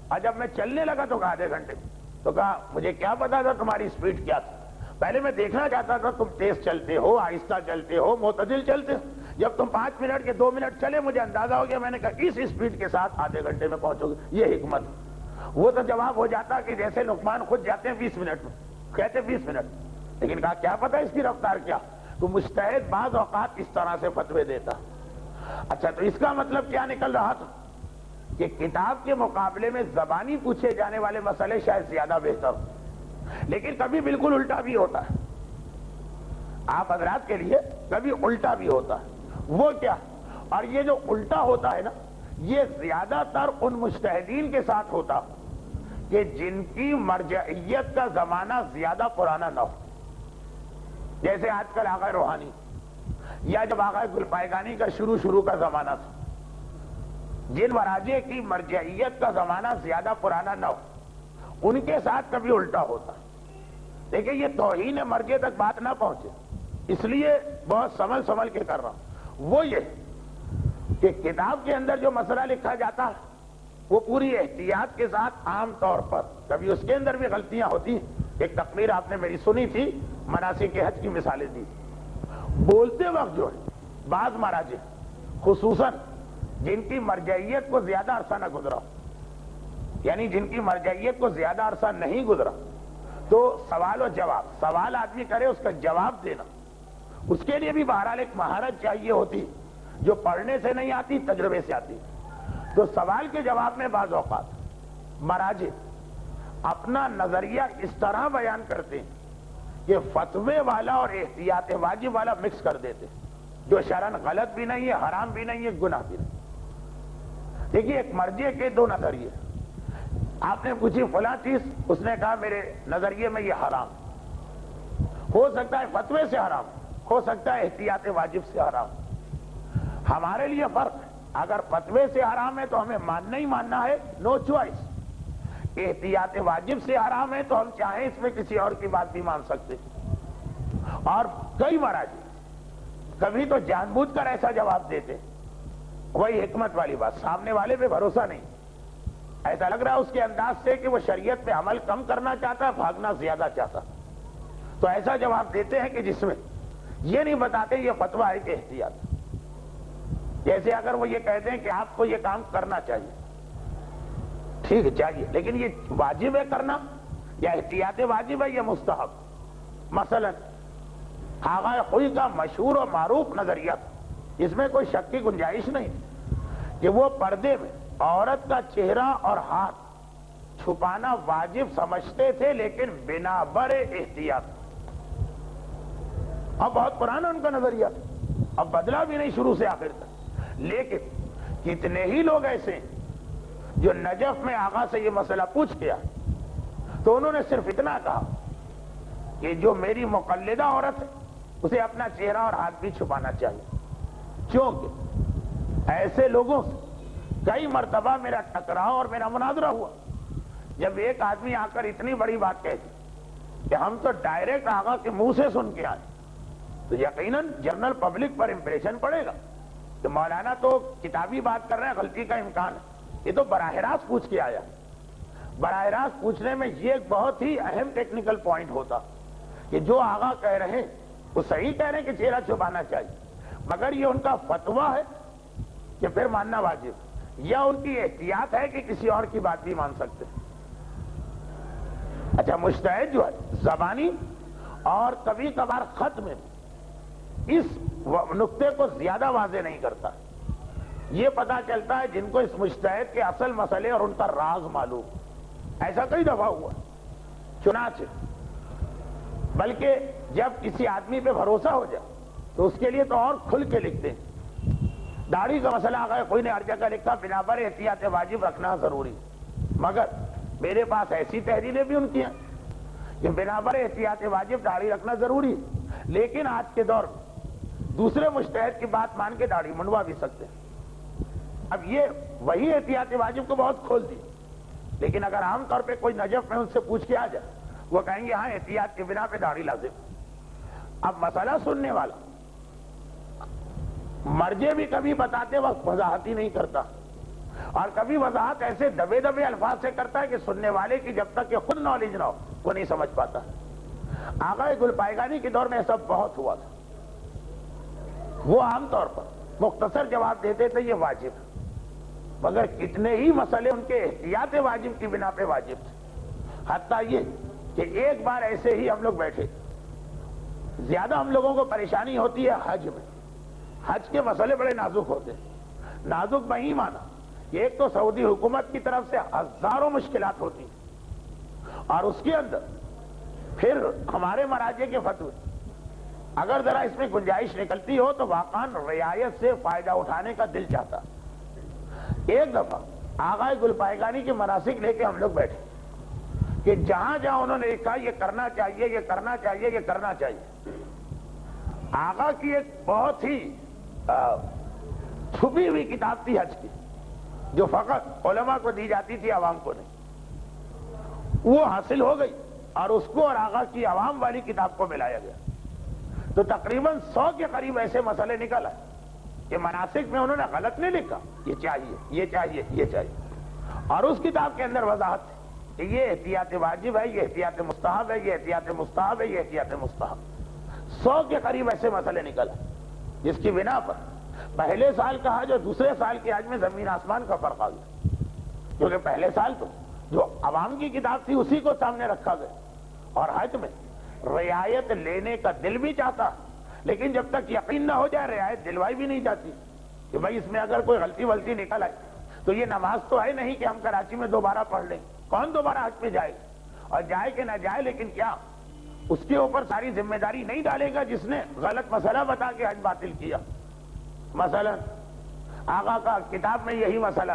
اور جب میں چلنے لگا تو کہا آدھے گھنٹے. تو کہا مجھے کیا پتا تھا تمہاری سپیڈ کیا تھی. پہلے میں دیکھنا چاہتا تھا تم تیز چلتے ہو، آہستہ چلتے ہو، معتدل چلتے ہو. جب تم 5 منٹ کے 2 منٹ چلے مجھے اندازہ ہو گیا. میں نے کہا اس سپیڈ کے ساتھ آدھے گھنٹے میں پہنچو گے. یہ حکمت. وہ تو جواب ہو جاتا کہ جیسے لقمان خود جاتے ہیں 20 منٹ میں، کہتے 20 منٹ. لیکن کہا کیا پتا اس کی رفتار کیا. تو مجتہد بعض اوقات اس طرح سے فتوے دیتا. اچھا، تو اس کا مطلب کیا نکل رہا تھا کہ کتاب کے مقابلے میں زبانی پوچھے جانے والے مسئلے شاید زیادہ بہتر ہوں. لیکن کبھی بالکل الٹا بھی ہوتا ہے. آپ حضرات کے لیے کبھی الٹا بھی ہوتا ہے. وہ کیا؟ اور یہ جو الٹا ہوتا ہے نا، یہ زیادہ تر ان مجتہدین کے ساتھ ہوتا کہ جن کی مرجعیت کا زمانہ زیادہ پرانا نہ ہو. جیسے آج کل آقا روحانی، یا جب آقا گلپائگانی کا شروع کا زمانہ تھا. جن مراجع کی مرجعیت کا زمانہ زیادہ پرانا نہ ہو، ان کے ساتھ کبھی الٹا ہوتا. دیکھیں یہ توہین مرجع تک بات نہ پہنچے، اس لیے بہت سنبھل کے کر رہا ہوں. وہ یہ کہ کتاب کے اندر جو مسئلہ لکھا جاتا ہے وہ پوری احتیاط کے ساتھ، عام طور پر کبھی اس کے اندر بھی غلطیاں ہوتی ہیں. ایک تقریر آپ نے میری سنی تھی، مناسک حج کی مثالیں دی. بولتے وقت جو ہے بعض مراجع خصوصاً جن کی مرجعیت کو زیادہ عرصہ نہ گزرا، یعنی جن کی مرجعیت کو زیادہ عرصہ نہیں گزرا، تو سوال و جواب، سوال آدمی کرے اس کا جواب دینا، اس کے لیے بھی بہرحال ایک مہارت چاہیے ہوتی جو پڑھنے سے نہیں آتی، تجربے سے آتی. تو سوال کے جواب میں بعض اوقات مراجع اپنا نظریہ اس طرح بیان کرتے ہیں کہ فتوے والا اور احتیاط واجب والا مکس کر دیتے، جو شرعاً غلط بھی نہیں ہے، حرام بھی نہیں ہے، گناہ بھی نہیں. دیکھیے ایک مرجع کے 2 نظریے. آپ نے پوچھی فلاں چیز، اس نے کہا میرے نظریے میں یہ حرام. ہو سکتا ہے فتوے سے حرام، ہو سکتا ہے احتیاط واجب سے حرام. ہمارے لیے فرق ہے. اگر فتوے سے حرام ہے تو ہمیں ماننا ہی ماننا ہے، نو چوائس. احتیاط واجب سے حرام ہے تو ہم چاہیں اس میں کسی اور کی بات بھی مان سکتے. اور کئی مراجع کبھی تو جان بوجھ کر ایسا جواب دیتے، وہی حکمت والی بات، سامنے والے پہ بھروسہ نہیں. ایسا لگ رہا ہے اس کے انداز سے کہ وہ شریعت پہ عمل کم کرنا چاہتا ہے، بھاگنا زیادہ چاہتا. تو ایسا جواب دیتے ہیں کہ جس میں یہ نہیں بتاتے یہ فتویٰ ہے کہ احتیاط. جیسے اگر وہ یہ کہتے ہیں کہ آپ کو یہ کام کرنا چاہیے، ٹھیک ہے چاہیے، لیکن یہ واجب ہے کرنا یا احتیاط واجب ہے یا مستحب؟ مثلا آغا خوئی کا مشہور اور معروف نظریہ، اس میں کوئی شک کی گنجائش نہیں کہ وہ پردے میں عورت کا چہرہ اور ہاتھ چھپانا واجب سمجھتے تھے، لیکن بنا بر احتیاط۔ اب بہت پرانا ان کا نظریہ، اب بدلا بھی نہیں شروع سے آخر تک، لیکن کتنے ہی لوگ ایسے ہیں جو نجف میں آغا سے یہ مسئلہ پوچھ گیا تو انہوں نے صرف اتنا کہا کہ جو میری مقلدہ عورت ہے اسے اپنا چہرہ اور ہاتھ بھی چھپانا چاہیے، کیونکہ ایسے لوگوں سے کئی مرتبہ میرا ٹکراؤ اور میرا مناظرہ ہوا۔ جب ایک آدمی آ کر اتنی بڑی بات کہتی کہ ہم تو ڈائریکٹ آغا کے منہ سے سن کے آئے، تو یقیناً جنرل پبلک پر امپریشن پڑے گا کہ مولانا تو کتابی بات کر رہے ہیں، غلطی کا امکان ہے، یہ تو براہ راست پوچھ کے آیا۔ براہ راست پوچھنے میں یہ ایک بہت ہی اہم ٹیکنیکل پوائنٹ ہوتا کہ جو آغا کہہ رہے ہیں وہ صحیح کہہ رہے ہیں کہ چہرہ چھپانا چاہیے، مگر یہ ان کا فتویٰ ہے کہ پھر ماننا واجب، یا ان کی احتیاط ہے کہ کسی اور کی بات بھی مان سکتے ہیں۔ اچھا، مجتہد جو ہے زبانی اور کبھی کبھار خط میں اس نقطے کو زیادہ واضح نہیں کرتا، یہ پتا چلتا ہے جن کو اس مجتہد کے اصل مسئلے اور ان کا راز معلوم۔ ایسا کئی دفعہ ہوا، چنانچہ بلکہ جب کسی آدمی پہ بھروسہ ہو جائے تو اس کے لیے تو اور کھل کے لکھتے ہیں۔ داڑھی کا مسئلہ آ گیا، کوئی نے ہر جگہ لکھا بنا پر احتیاط واجب رکھنا ضروری، مگر میرے پاس ایسی تحریریں بھی ان کی ہیں کہ بنا پر احتیاط واجب داڑھی رکھنا ضروری، لیکن آج کے دور میں دوسرے مجتہد کی بات مان کے داڑھی منڈوا بھی سکتے ہیں۔ اب یہ وہی احتیاط واجب کو بہت کھول دی، لیکن اگر عام طور پہ کوئی نجف میں ان سے پوچھ کے آ جائے، وہ کہیں گے ہاں احتیاط کے بنا پہ داڑھی لازم۔ اب مسئلہ سننے والا مرجے بھی کبھی بتاتے وقت وضاحت ہی نہیں کرتا، اور کبھی وضاحت ایسے دبے دبے الفاظ سے کرتا ہے کہ سننے والے کی جب تک کہ خود نالج نہ ہو وہ نہیں سمجھ پاتا۔ آغا گل پائگانی کے دور میں ایسا بہت ہوا تھا، وہ عام طور پر مختصر جواب دیتے تھے یہ واجب ہے، مگر کتنے ہی مسئلے ان کے احتیاط واجب کی بنا پہ واجب تھے۔ حتیٰ یہ کہ ایک بار ایسے ہی ہم لوگ بیٹھے، زیادہ ہم لوگوں کو پریشانی ہوتی ہے حج میں، حج کے مسئلے بڑے نازک ہوتے ہیں۔ نازک میں ہی مانا ایک تو سعودی حکومت کی طرف سے ہزاروں مشکلات ہوتی ہیں، اور اس کے اندر پھر ہمارے مراجع کے فتوے، اگر ذرا اس میں گنجائش نکلتی ہو تو واقعاً رعایت سے فائدہ اٹھانے کا دل چاہتا۔ ایک دفعہ آغا گل پائگانی کے مناسک لے کے ہم لوگ بیٹھے کہ جہاں جہاں انہوں نے کہا یہ کرنا چاہیے، یہ کرنا چاہیے، یہ کرنا چاہیے، آغا کی ایک بہت ہی چھپی ہوئی کتاب تھی حج کی، جو فقط علماء کو دی جاتی تھی، عوام کو نہیں، وہ حاصل ہو گئی اور اس کو اور آغا کی عوام والی کتاب کو ملایا گیا، تو تقریباً 100 کے قریب ایسے مسئلے نکل آئے کہ مناسک میں انہوں نے غلط نہیں لکھا، یہ چاہیے، یہ چاہیے، یہ چاہیے، اور اس کتاب کے اندر وضاحت ہے کہ یہ احتیاط واجب ہے، یہ احتیاط مستحب ہے، یہ احتیاط مستحب ہے، یہ احتیاط مستحب۔ 100 کے قریب ایسے مسئلے نکل آئے جس کی بنا پر پہلے سال کا حج اور دوسرے سال کے حج میں زمین آسمان کا فرق آ گیا، کیونکہ پہلے سال تو جو عوام کی کتاب تھی اسی کو سامنے رکھا گیا، اور حج میں رعایت لینے کا دل بھی چاہتا، لیکن جب تک یقین نہ ہو جائے رعایت دلوائی بھی نہیں جاتی کہ بھائی اس میں اگر کوئی غلطی ولطی نکل آئی تو یہ نماز تو ہے نہیں کہ ہم کراچی میں دوبارہ پڑھ لیں، کون دوبارہ حج پہ جائے، اور جائے کہ نہ جائے، لیکن کیا اس کے اوپر ساری ذمہ داری نہیں ڈالے گا جس نے غلط مسئلہ بتا کے حج باطل کیا۔ مثلا آقا کا کتاب میں یہی مسئلہ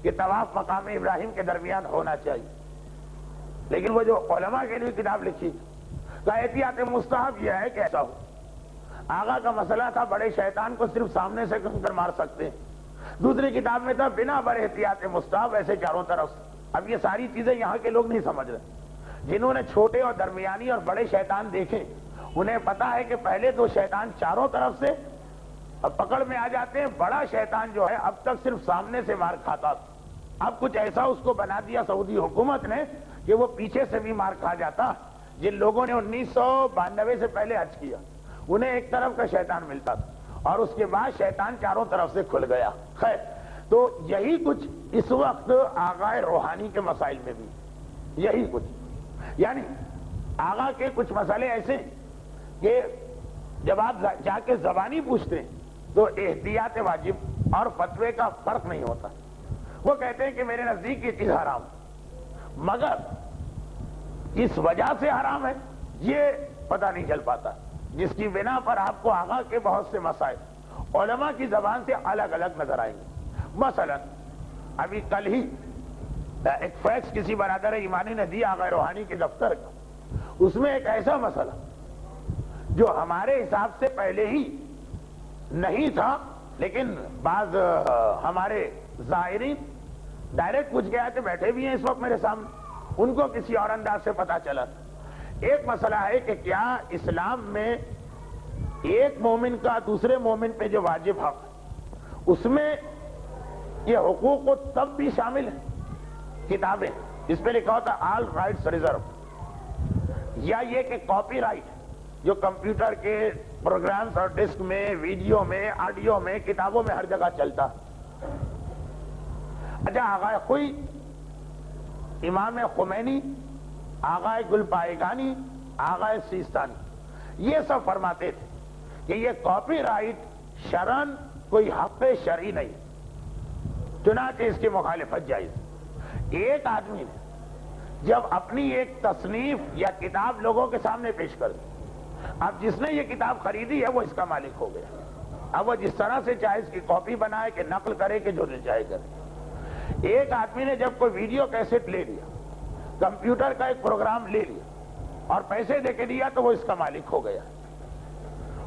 کہ طواف مقام ابراہیم کے درمیان ہونا چاہیے، لیکن وہ جو علماء کے لیے کتاب لکھی کہ احتیاط مستحب یہ ہے کہ ایسا ہو۔ آقا کا مسئلہ تھا بڑے شیطان کو صرف سامنے سے کنکر مار سکتے ہیں، دوسری کتاب میں تھا بنا بر احتیاط مستحب ایسے چاروں طرف سے۔ اب یہ ساری چیزیں یہاں کے لوگ نہیں سمجھ رہے، جنہوں نے چھوٹے اور درمیانی اور بڑے شیطان دیکھے انہیں پتا ہے کہ پہلے تو شیطان چاروں طرف سے اب پکڑ میں آ جاتے ہیں، بڑا شیطان جو ہے اب تک صرف سامنے سے مار کھاتا تھا، اب کچھ ایسا اس کو بنا دیا سعودی حکومت نے کہ وہ پیچھے سے بھی مار کھا جاتا۔ جن لوگوں نے 1992 سے پہلے حج کیا انہیں ایک طرف کا شیطان ملتا تھا، اور اس کے بعد شیطان چاروں طرف سے کھل گیا. خیر، تو یہی کچھ اس وقت آغا روحانی کے مسائل میں بھی یہی کچھ، یعنی آغا کے کچھ مسئلے ایسے کہ جب آپ جا کے زبانی پوچھتے ہیں تو احتیاط واجب اور فتوے کا فرق نہیں ہوتا. وہ کہتے ہیں کہ میرے نزدیک یہ چیز حرام، مگر اس وجہ سے حرام ہے یہ پتہ نہیں چل پاتا، جس کی بنا پر آپ کو آغا کے بہت سے مسائل علماء کی زبان سے الگ الگ نظر آئیں گے. مثلا ابھی کل ہی ایک فیکس کسی برادر ایمانی نے دی آغا روحانی کے دفتر کا، اس میں ایک ایسا مسئلہ جو ہمارے حساب سے پہلے ہی نہیں تھا، لیکن بعض ہمارے زائرین ڈائریکٹ پوچھ گئے تھے، بیٹھے بھی ہیں اس وقت میرے سامنے، ان کو کسی اور انداز سے پتا چلا. ایک مسئلہ ہے کہ کیا اسلام میں ایک مومن کا دوسرے مومن پہ جو واجب حق ہے اس میں یہ حقوق کو تب بھی شامل ہے کتابیں اس پہ لکھا ہوتا آل رائٹس ریزرو، یا یہ کہ کاپی رائٹ جو کمپیوٹر کے پروگرامز اور ڈسک میں، ویڈیو میں، آڈیو میں، کتابوں میں ہر جگہ چلتا. اچھا، آغا کوئی امام خمینی، آغا گل پائیگانی، آغا سیستانی یہ سب فرماتے تھے کہ یہ کاپی رائٹ شرعن کوئی حق شرعی نہیں، چنانچہ اس کی مخالفت جائز. ایک آدمی نے جب اپنی ایک تصنیف یا کتاب لوگوں کے سامنے پیش کر دی، اب جس نے یہ کتاب خریدی ہے وہ اس کا مالک ہو گیا. اب وہ جس طرح سے چاہے اس کی کاپی بنائے کہ نقل کرے کہ جو چاہے کرے. ایک آدمی نے جب کوئی ویڈیو کیسٹ لے لیا، کمپیوٹر کا ایک پروگرام لے لیا اور پیسے دے کے دیا تو وہ اس کا مالک ہو گیا.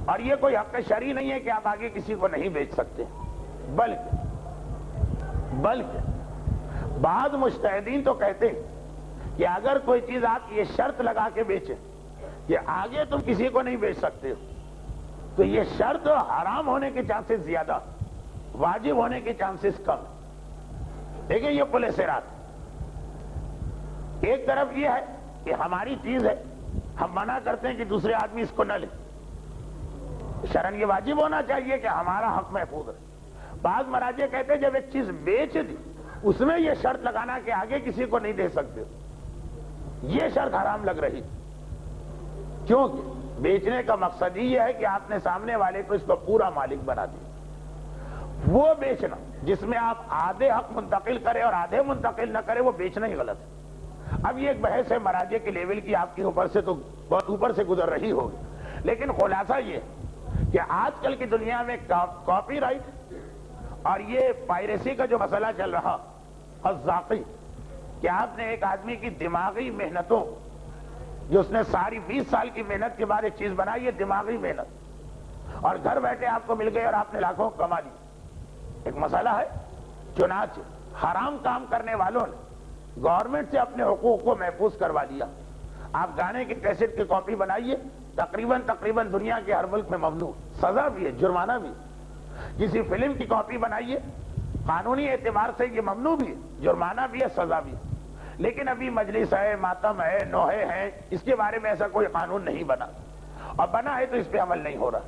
اور یہ کوئی حق شرعی نہیں ہے کہ آپ آگے کسی کو نہیں بیچ سکتے، بلکہ بعض مجتہدین تو کہتے ہیں کہ اگر کوئی چیز آپ یہ شرط لگا کے بیچیں کہ آگے تم کسی کو نہیں بیچ سکتے ہو تو یہ شرط حرام ہونے کے چانسز زیادہ، واجب ہونے کے چانسز کم. دیکھیں یہ پل صراط، ایک طرف یہ ہے کہ ہماری چیز ہے، ہم منع کرتے ہیں کہ دوسرے آدمی اس کو نہ لے، شرعاً یہ واجب ہونا چاہیے کہ ہمارا حق محفوظ رہے. بعض مراجع کہتے ہیں جب ایک چیز بیچ دی اس میں یہ شرط لگانا کہ آگے کسی کو نہیں دے سکتے، یہ شرط حرام لگ رہی، کیونکہ بیچنے کا مقصد ہی یہ ہے کہ آپ نے سامنے والے کو اس کو پورا مالک بنا دیا. وہ بیچنا جس میں آپ آدھے حق منتقل کرے اور آدھے منتقل نہ کرے وہ بیچنا ہی غلط ہے. اب یہ ایک بحث ہے مراجع کے لیول کی، آپ کے اوپر سے تو بہت اوپر سے گزر رہی ہوگی، لیکن خلاصہ یہ کہ آج کل کی دنیا میں کاپی رائٹ اور یہ پائریسی کا جو مسئلہ چل رہا قذاقی، کہ آپ نے ایک آدمی کی دماغی محنتوں جو اس نے ساری 20 سال کی محنت کے بعد ایک چیز بنائی ہے، دماغی محنت، اور گھر بیٹھے آپ کو مل گئے اور آپ نے لاکھوں کما لی، ایک مسئلہ ہے. چنانچہ حرام کام کرنے والوں نے گورنمنٹ سے اپنے حقوق کو محفوظ کروا لیا. آپ گانے کی کیسٹ کی کاپی بنائیے، تقریباً دنیا کے ہر ملک میں ممنوع، سزا بھی ہے، جرمانہ بھی. کسی فلم کی کاپی بنائیے، قانونی اعتبار سے یہ ممنوع بھی ہے، جرمانہ بھی ہے، سزا بھی ہے. لیکن ابھی مجلس ہے، ماتم ہے، نوحے ہیں، اس کے بارے میں ایسا کوئی قانون نہیں بنا، اور بنا ہے تو اس پہ عمل نہیں ہو رہا.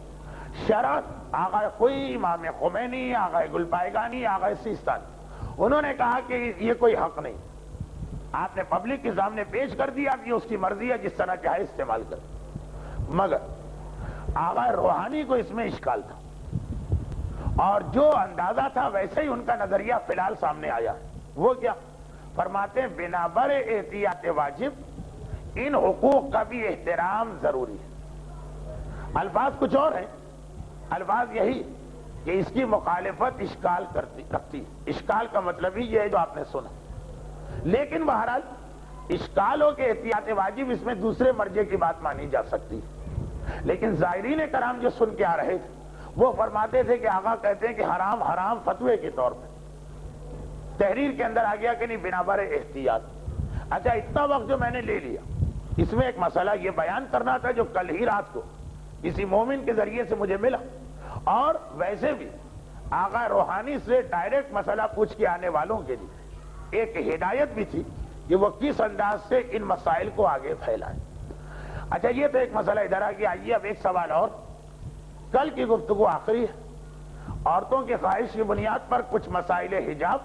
شرعاً آغا کوئی، امام خمینی، آغا گل پائیگانی، آغا سیستانی، انہوں نے کہا کہ یہ کوئی حق نہیں، آپ نے پبلک کے سامنے پیش کر دیا، اب یہ اس کی مرضی ہے، جس طرح چاہے استعمال کرے. مگر آغا روحانی کو اس میں اشکال تھا، اور جو اندازہ تھا ویسے ہی ان کا نظریہ فی الحال سامنے آیا. وہ کیا فرماتے ہیں؟ بنا بر احتیاط واجب ان حقوق کا بھی احترام ضروری ہے. الفاظ کچھ اور ہیں، الفاظ یہی کہ اس کی مخالفت اشکال رکھتی ہے. اشکال کا مطلب ہی یہ ہے جو آپ نے سنا، لیکن بہرحال اشکال ہو کہ احتیاط واجب اس میں دوسرے مرجع کی بات مانی جا سکتی ہے. لیکن زائرین کرام جو سن کے آ رہے تھے وہ فرماتے تھے کہ آقا کہتے ہیں کہ حرام حرام فتوے کے طور پہ، تحریر کے اندر آ گیا کہ نہیں بنا بر احتیاط. اچھا، اتنا وقت جو میں نے لے لیا اس میں ایک مسئلہ یہ بیان کرنا تھا جو کل ہی رات کو کسی مومن کے ذریعے سے مجھے ملا، اور ویسے بھی آقا روحانی سے ڈائریکٹ مسئلہ پوچھ کے آنے والوں کے لیے ایک ہدایت بھی تھی کہ وہ کس انداز سے ان مسائل کو آگے پھیلائیں. اچھا، یہ تو ایک مسئلہ ادھر آ گیا. آئیے اب ایک سوال اور. کل کی گفتگو آخری ہے، عورتوں کی خواہش کی بنیاد پر کچھ مسائل حجاب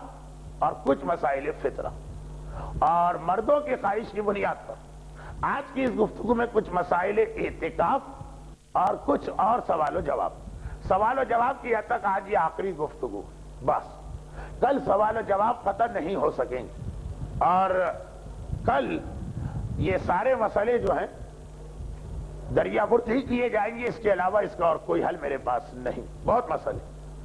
اور کچھ مسائل فطرہ، اور مردوں کی خواہش کی بنیاد پر آج کی اس گفتگو میں کچھ مسائل اعتکاف اور کچھ اور سوال و جواب کی حد تک آج یہ آخری گفتگو، بس کل سوال و جواب ختم نہیں ہو سکیں گے، اور کل یہ سارے مسئلے جو ہیں دریا برد ہی کیے جائیں گے، اس کے علاوہ اس کا اور کوئی حل میرے پاس نہیں۔ بہت مسئلے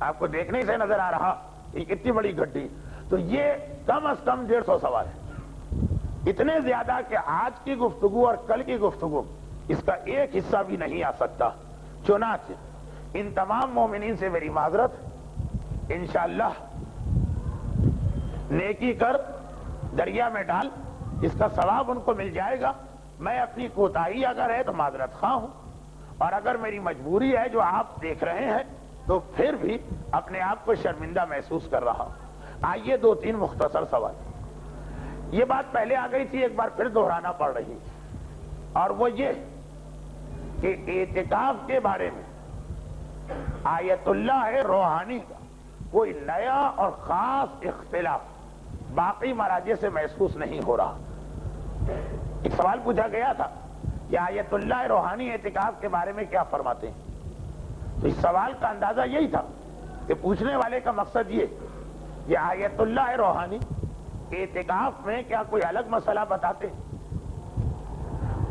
آپ کو دیکھنے سے نظر آ رہا کہ اتنی بڑی گڈی، تو یہ کم از کم 150 سوال ہے، اتنے زیادہ کہ آج کی گفتگو اور کل کی گفتگو اس کا ایک حصہ بھی نہیں آ سکتا۔ چنانچہ ان تمام مومنین سے میری معذرت، انشاءاللہ نیکی کر دریا میں ڈال، اس کا ثواب ان کو مل جائے گا۔ میں اپنی کوتاہی اگر ہے تو معذرت خواہ ہوں، اور اگر میری مجبوری ہے جو آپ دیکھ رہے ہیں تو پھر بھی اپنے آپ کو شرمندہ محسوس کر رہا ہوں۔ آئیے 2-3 مختصر سوال، یہ بات پہلے آ گئی تھی، ایک بار پھر دہرانا پڑ رہی، اور وہ یہ کہ اعتکاف کے بارے میں آیت اللہ روحانی کا کوئی نیا اور خاص اختلاف باقی مراجع سے محسوس نہیں ہو رہا۔ ایک سوال پوچھا گیا تھا کہ آیت اللہ روحانی اعتکاف کے بارے میں کیا فرماتے ہیں، تو اس سوال کا اندازہ یہی تھا کہ پوچھنے والے کا مقصد یہ آیت اللہ روحانی اعتکاف میں کیا کوئی الگ مسئلہ بتاتے ہیں۔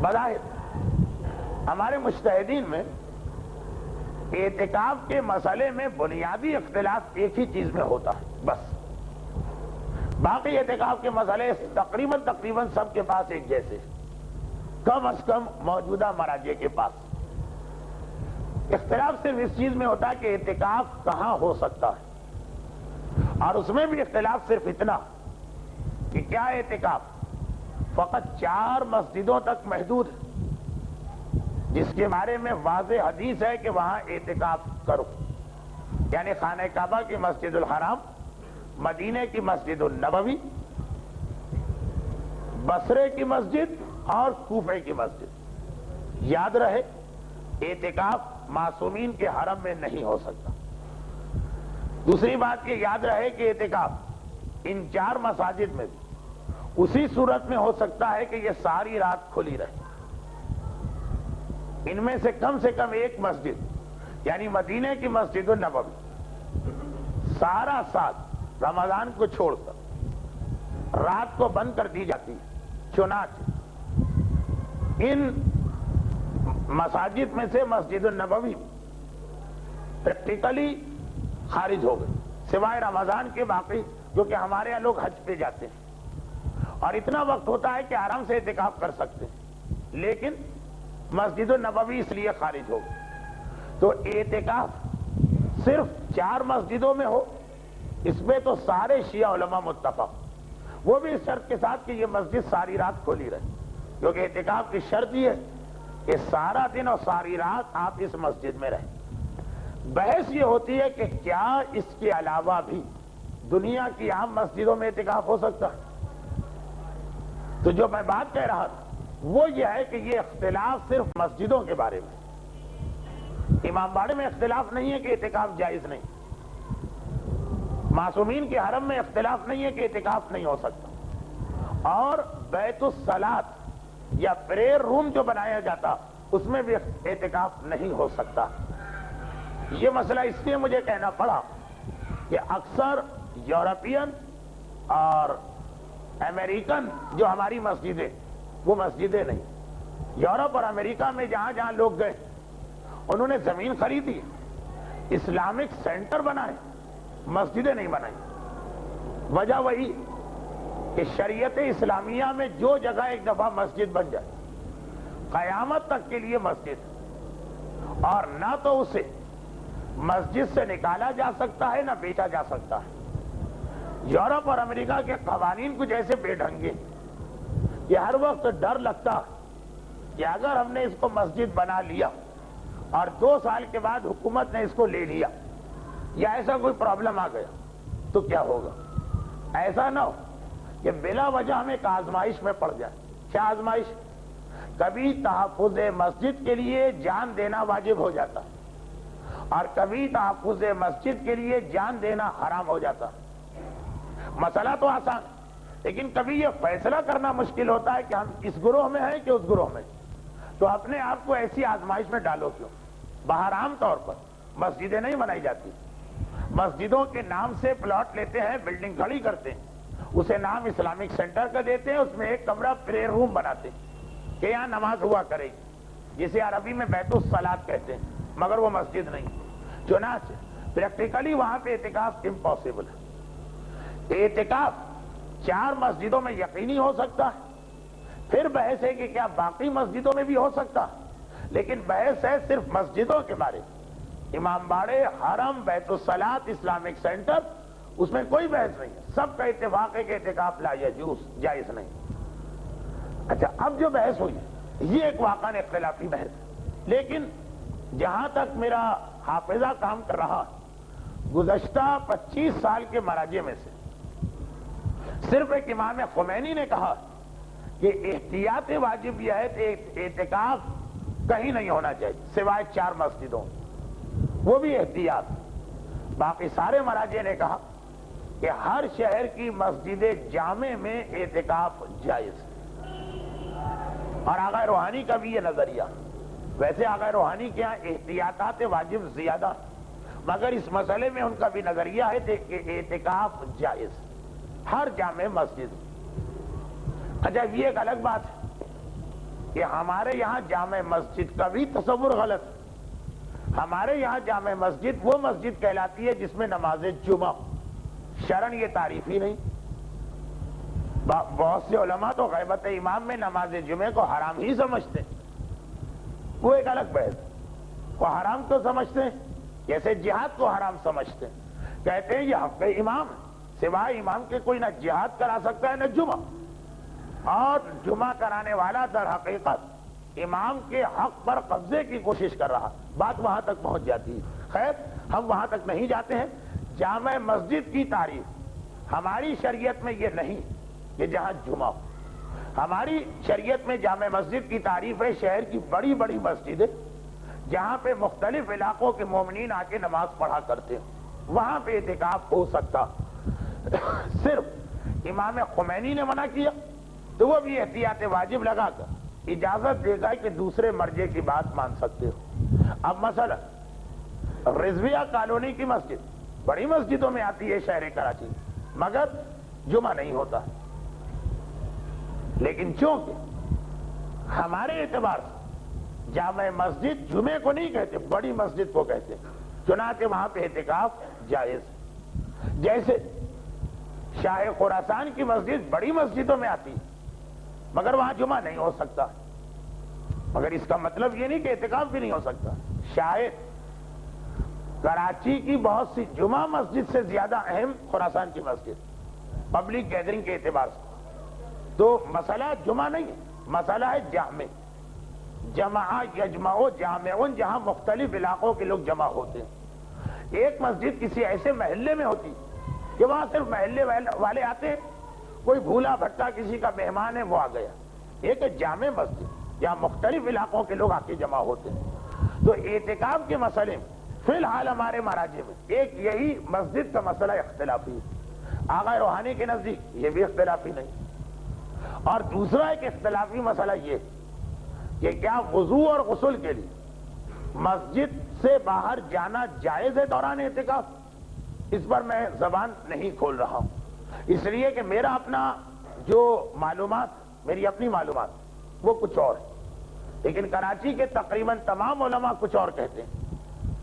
بظاہر ہمارے مجتہدین میں اعتکاف کے مسئلے میں بنیادی اختلاف ایک ہی چیز میں ہوتا ہے، بس باقی اعتکاف کے مسئلے تقریباً سب کے پاس ایک جیسے، کم از کم موجودہ مراجع کے پاس۔ اختلاف صرف اس چیز میں ہوتا ہے کہ اعتکاف کہاں ہو سکتا ہے، اور اس میں بھی اختلاف صرف اتنا کہ کیا اعتکاف فقط 4 مسجدوں تک محدود ہے، جس کے بارے میں واضح حدیث ہے کہ وہاں اعتکاف کرو، یعنی خانہ کعبہ کی مسجد الحرام، مدینہ کی مسجد النبوی، بصرے کی مسجد اور کوفے کی مسجد۔ یاد رہے اعتکاف معصومین کے حرم میں نہیں ہو سکتا۔ دوسری بات یہ یاد رہے کہ اعتکاف ان 4 مساجد میں بھی اسی صورت میں ہو سکتا ہے کہ یہ ساری رات کھلی رہے۔ ان میں سے کم ایک مسجد یعنی مدینہ کی مسجد النبوی سارا سال رمضان کو چھوڑ کر رات کو بند کر دی جاتی ہے۔ چنانچہ ان مساجد میں سے مسجد النبوی پریکٹیکلی خارج ہو گئی، سوائے رمضان کے باقی، کیونکہ ہمارے یہاں لوگ حج پہ جاتے ہیں اور اتنا وقت ہوتا ہے کہ آرام سے اعتکاف کر سکتے ہیں، لیکن مسجد النبوی اس لیے خارج ہو گئی۔ تو اعتکاف صرف 4 مسجدوں میں ہو، اس میں تو سارے شیعہ علماء متفق، وہ بھی اس شرط کے ساتھ کہ یہ مسجد ساری رات کھلی رہے، کیونکہ اعتکاف کی شرط یہ ہے کہ سارا دن اور ساری رات آپ اس مسجد میں رہیں۔ بحث یہ ہوتی ہے کہ کیا اس کے علاوہ بھی دنیا کی عام مسجدوں میں اعتکاف ہو سکتا ہے؟ تو جو میں بات کہہ رہا تھا وہ یہ ہے کہ یہ اختلاف صرف مسجدوں کے بارے میں، امام باڑے میں اختلاف نہیں ہے کہ اعتکاف جائز نہیں، معصومین کے حرم میں اختلاف نہیں ہے کہ اعتکاف نہیں ہو سکتا، اور بیت الصلاۃ یا پریئر روم جو بنایا جاتا اس میں بھی اعتکاف نہیں ہو سکتا۔ یہ مسئلہ اس لیے مجھے کہنا پڑا کہ اکثر یورپین اور امریکن جو ہماری مسجدیں، وہ مسجدیں نہیں، یورپ اور امریکہ میں جہاں جہاں لوگ گئے انہوں نے زمین خریدی، اسلامک سینٹر بنائے، مسجدیں نہیں بنائی۔ وجہ وہی کہ شریعت اسلامیہ میں جو جگہ ایک دفعہ مسجد بن جائے قیامت تک کے لیے مسجد، اور نہ تو اسے مسجد سے نکالا جا سکتا ہے نہ بیچا جا سکتا ہے۔ یورپ اور امریکہ کے قوانین کچھ ایسے بے ڈھنگے کہ ہر وقت ڈر لگتا کہ اگر ہم نے اس کو مسجد بنا لیا اور 2 سال کے بعد حکومت نے اس کو لے لیا یا ایسا کوئی پرابلم آ گیا تو کیا ہوگا۔ ایسا نہ ہو کہ بلا وجہ ہم ایک آزمائش میں پڑ جائے۔ کیا آزمائش؟ کبھی تحفظ مسجد کے لیے جان دینا واجب ہو جاتا اور کبھی تحفظ مسجد کے لیے جان دینا حرام ہو جاتا. مسئلہ تو آسان ہے، لیکن کبھی یہ فیصلہ کرنا مشکل ہوتا ہے کہ ہم اس گروہ میں ہیں کہ اس گروہ میں. تو اپنے آپ کو ایسی آزمائش میں ڈالو کیوں؟ باہر عام طور پر مسجدیں نہیں بنائی جاتی، مسجدوں کے نام سے پلاٹ لیتے ہیں، بلڈنگ کھڑی کرتے ہیں، اسے نام اسلامک سینٹر کا دیتے ہیں، اس میں ایک کمرہ پریئر روم بناتے ہیں کہ یہاں نماز ہوا کرے گی، جسے عربی میں بیت الصلاۃ کہتے ہیں، مگر وہ مسجد نہیں. چنانچہ پریکٹیکلی وہاں پہ اعتکاف امپاسبل ہے. اعتکاف 4 مسجدوں میں یقینی ہو سکتا ہے، پھر بحث ہے کہ کیا باقی مسجدوں میں بھی ہو سکتا ہے، لیکن بحث ہے صرف مسجدوں کے بارے. امام باڑے، حرم، بیت الصلاۃ، اسلامک سینٹر، اس میں کوئی بحث نہیں ہے، سب کا اتفاق ہے کہ اعتکاف لا یجوز، جائز نہیں. اچھا، اب جو بحث ہوئی یہ ایک واقعاً اختلافی بحث ہے، لیکن جہاں تک میرا حافظہ کام کر رہا، گزشتہ 25 سال کے مراجع میں سے صرف ایک امام خمینی نے کہا کہ احتیاط واجب یہ ہے کہ اعتکاف کہیں نہیں ہونا چاہیے سوائے 4 مسجدوں، وہ بھی احتیاط. باقی سارے مراجع نے کہا کہ ہر شہر کی مسجد جامع میں اعتکاف جائز ہے. اور آغا روحانی کا بھی یہ نظریہ. ویسے آغا روحانی کے یہاں احتیاطات واجب زیادہ، مگر اس مسئلے میں ان کا بھی نظریہ ہے کہ اعتکاف جائز ہر جامع مسجد. اچھا، یہ ایک الگ بات ہے کہ ہمارے یہاں جامع مسجد کا بھی تصور غلط ہے. ہمارے یہاں جامع مسجد وہ مسجد کہلاتی ہے جس میں نماز جمعہ، شرن یہ تعریف ہی نہیں. بہت سے علماء تو غیبت امام میں نماز جمعے کو حرام ہی سمجھتے ہیں، وہ ایک الگ بحث. وہ حرام تو سمجھتے ہیں جیسے جہاد کو حرام سمجھتے ہیں، کہتے ہیں یہ حق امام ہے، سوائے امام کے کوئی نہ جہاد کرا سکتا ہے نہ جمعہ، اور جمعہ کرانے والا در حقیقت امام کے حق پر قبضے کی کوشش کر رہا. بات وہاں تک پہنچ جاتی ہے. خیر، ہم وہاں تک نہیں جاتے ہیں. جامع مسجد کی تعریف ہماری شریعت میں یہ نہیں کہ جہاں جمعہ ہو. ہماری شریعت میں جامع مسجد کی تعریف ہے شہر کی بڑی بڑی مسجدیں جہاں پہ مختلف علاقوں کے مومنین آ کے نماز پڑھا کرتے ہیں، وہاں پہ اعتکاف ہو سکتا. صرف امام خمینی نے منع کیا تو وہ بھی احتیاط واجب لگا کر اجازت دے گا کہ دوسرے مرجع کی بات مان سکتے ہو. اب مثلا رضویہ کالونی کی مسجد بڑی مسجدوں میں آتی ہے شہر کراچی، مگر جمعہ نہیں ہوتا. لیکن چونکہ ہمارے اعتبار سے جامع مسجد جمعے کو نہیں کہتے، بڑی مسجد کو کہتے، چنانچہ وہاں پہ اعتکاف جائز. جیسے شاہ خراسان کی مسجد بڑی مسجدوں میں آتی مگر وہاں جمعہ نہیں ہو سکتا، مگر اس کا مطلب یہ نہیں کہ اعتکاف بھی نہیں ہو سکتا. شاید کراچی کی بہت سی جمعہ مسجد سے زیادہ اہم خراسان کی مسجد پبلک گیدرنگ کے اعتبار سے. تو مسئلہ جمعہ نہیں ہے، مسئلہ ہے جامع. جمع یجمع جامع، جہاں مختلف علاقوں کے لوگ جمع ہوتے ہیں. ایک مسجد کسی ایسے محلے میں ہوتی کہ وہاں صرف محلے والے آتے ہیں، کوئی بھولا بھٹا کسی کا مہمان ہے وہ آ گیا. ایک جامع مسجد جہاں مختلف علاقوں کے لوگ آ کے جمع ہوتے ہیں. تو اعتکاف کے مسئلے میں فی الحال ہمارے مراجع میں ایک یہی مسجد کا مسئلہ اختلافی ہے. آغا روحانی کے نزدیک یہ بھی اختلافی نہیں. اور دوسرا ایک اختلافی مسئلہ یہ کہ کیا وضو اور غسل کے لیے مسجد سے باہر جانا جائز ہے دوران اعتکاف. اس پر میں زبان نہیں کھول رہا ہوں، اس لیے کہ میرا اپنا جو معلومات، میری اپنی معلومات وہ کچھ اور ہے، لیکن کراچی کے تقریباً تمام علماء کچھ اور کہتے ہیں.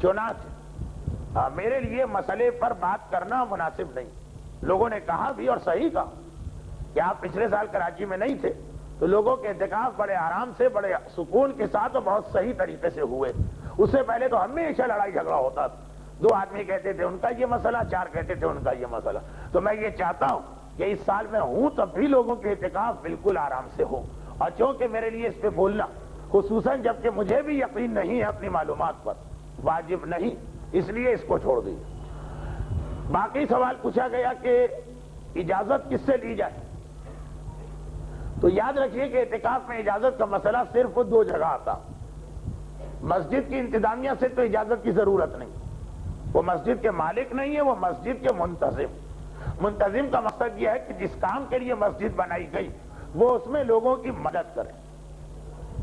چنانچہ میرے لیے مسئلے پر بات کرنا مناسب نہیں. لوگوں نے کہا بھی اور صحیح کہا کہ آپ پچھلے سال کراچی میں نہیں تھے تو لوگوں کے اعتکاف بڑے آرام سے، بڑے سکون کے ساتھ اور بہت صحیح طریقے سے ہوئے. اس سے پہلے تو ہمیشہ لڑائی جھگڑا ہوتا تھا. 2 آدمی کہتے تھے ان کا یہ مسئلہ، 4 کہتے تھے ان کا یہ مسئلہ. تو میں یہ چاہتا ہوں کہ اس سال میں ہوں تب بھی لوگوں کے اعتکاف بالکل آرام سے ہو. اور چونکہ میرے لیے اس پہ بولنا، خصوصاً جبکہ مجھے بھی یقین نہیں ہے اپنی معلومات پر، واجب نہیں، اس لیے اس کو چھوڑ دیجیے. باقی سوال پوچھا گیا کہ اجازت کس سے لی جائے. تو یاد رکھیے کہ اعتکاف میں اجازت کا مسئلہ صرف 2 جگہ آتا. مسجد کی انتظامیہ سے تو اجازت کی ضرورت نہیں، وہ مسجد کے مالک نہیں ہے، وہ مسجد کے منتظم کا مقصد یہ ہے کہ جس کام کے لیے مسجد بنائی گئی وہ اس میں لوگوں کی مدد کرے۔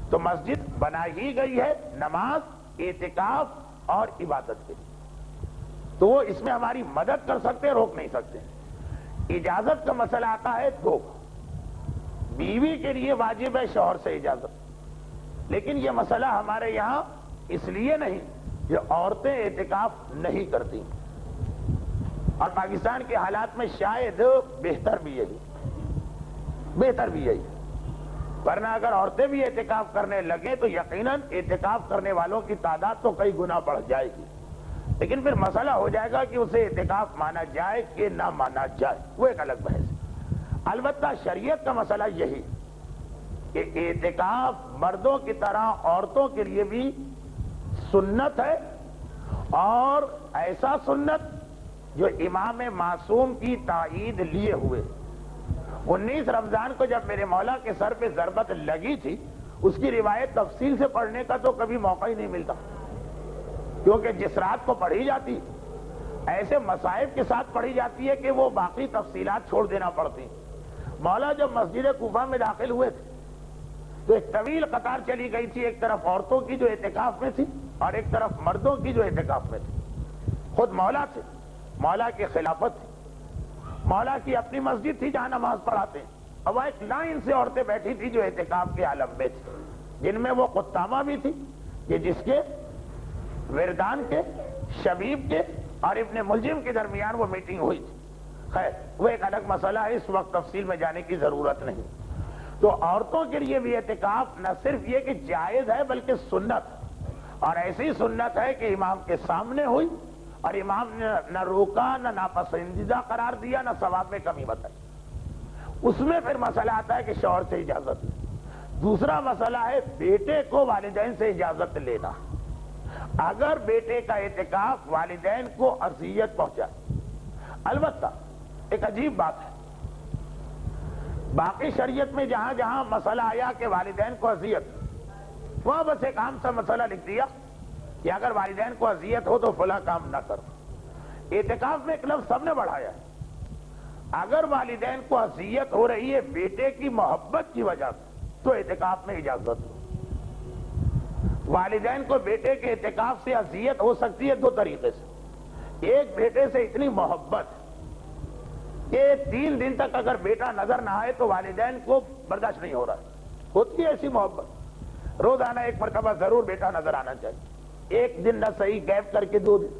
تو مسجد بنائی ہی گئی ہے نماز، اعتکاف اور عبادت کے لیے، تو وہ اس میں ہماری مدد کر سکتے، روک نہیں سکتے۔ اجازت کا مسئلہ آتا ہے دو، بیوی کے لیے واجب ہے شوہر سے اجازت، لیکن یہ مسئلہ ہمارے یہاں اس لیے نہیں کہ عورتیں اعتکاف نہیں کرتی، اور پاکستان کے حالات میں شاید بہتر بھی یہی، ورنہ اگر عورتیں بھی اعتکاف کرنے لگیں تو یقیناً اعتکاف کرنے والوں کی تعداد تو کئی گنا بڑھ جائے گی، لیکن پھر مسئلہ ہو جائے گا کہ اسے اعتکاف مانا جائے کہ نہ مانا جائے، وہ ایک الگ بحث ہے۔ البتہ شریعت کا مسئلہ یہی کہ اعتکاف مردوں کی طرح عورتوں کے لیے بھی سنت ہے، اور ایسا سنت جو امام معصوم کی تائید لیے ہوئے۔ 19 رمضان کو جب میرے مولا کے سر پہ ضربت لگی تھی، اس کی روایت تفصیل سے پڑھنے کا تو کبھی موقع ہی نہیں ملتا، کیونکہ جس رات کو پڑھی جاتی ایسے مصائب کے ساتھ پڑھی جاتی ہے کہ وہ باقی تفصیلات چھوڑ دینا پڑتی۔ مولا جب مسجد کوفہ میں داخل ہوئے تھے تو ایک طویل قطار چلی گئی تھی، ایک طرف عورتوں کی جو اعتکاف میں تھی اور ایک طرف مردوں کی جو اعتکاف میں تھی۔ خود مولا تھے، مولا کی خلافت تھی، مولا کی اپنی مسجد تھی جہاں نماز پڑھاتے، اور وہ ایک لائن سے عورتیں بیٹھی تھی جو اعتکاف کے عالم میں تھی، جن میں وہ قطامہ بھی تھی کہ جس کے وردان کے، شبیب کے اور ابن ملجم کے درمیان وہ میٹنگ ہوئی تھی۔ خیر وہ ایک الگ مسئلہ ہے، اس وقت تفصیل میں جانے کی ضرورت نہیں۔ تو عورتوں کے لیے بھی اعتکاف نہ صرف یہ کہ جائز ہے بلکہ سنت، اور ایسی سنت ہے کہ امام کے سامنے ہوئی اور امام نے نہ روکا، نہ ناپسندیدہ قرار دیا، نہ ثواب میں کمی بتائی۔ اس میں پھر مسئلہ آتا ہے کہ شوہر سے اجازت لے۔ دوسرا مسئلہ ہے بیٹے کو والدین سے اجازت لینا۔ اگر بیٹے کا اعتکاف والدین کو اذیت پہنچائے، البتہ ایک عجیب بات ہے، باقی شریعت میں جہاں جہاں مسئلہ آیا کہ والدین کو اذیت، وہاں بس ایک عام سا مسئلہ لکھ دیا کہ اگر والدین کو اذیت ہو تو فلاں کام نہ کرو۔ اعتکاف میں ایک لفظ سب نے بڑھایا ہے، اگر والدین کو اذیت ہو رہی ہے بیٹے کی محبت کی وجہ سے تو اعتکاف میں اجازت ہو۔ والدین کو بیٹے کے اعتکاف سے اذیت ہو سکتی ہے دو طریقے سے، ایک بیٹے سے اتنی محبت کہ 3 دن تک اگر بیٹا نظر نہ آئے تو والدین کو برداشت نہیں ہو رہا ہے، ہوتی ہے ایسی محبت، روزانہ 1 مرتبہ ضرور بیٹا نظر آنا چاہیے، 1 دن نہ صحیح گیپ کر کے 2 دن،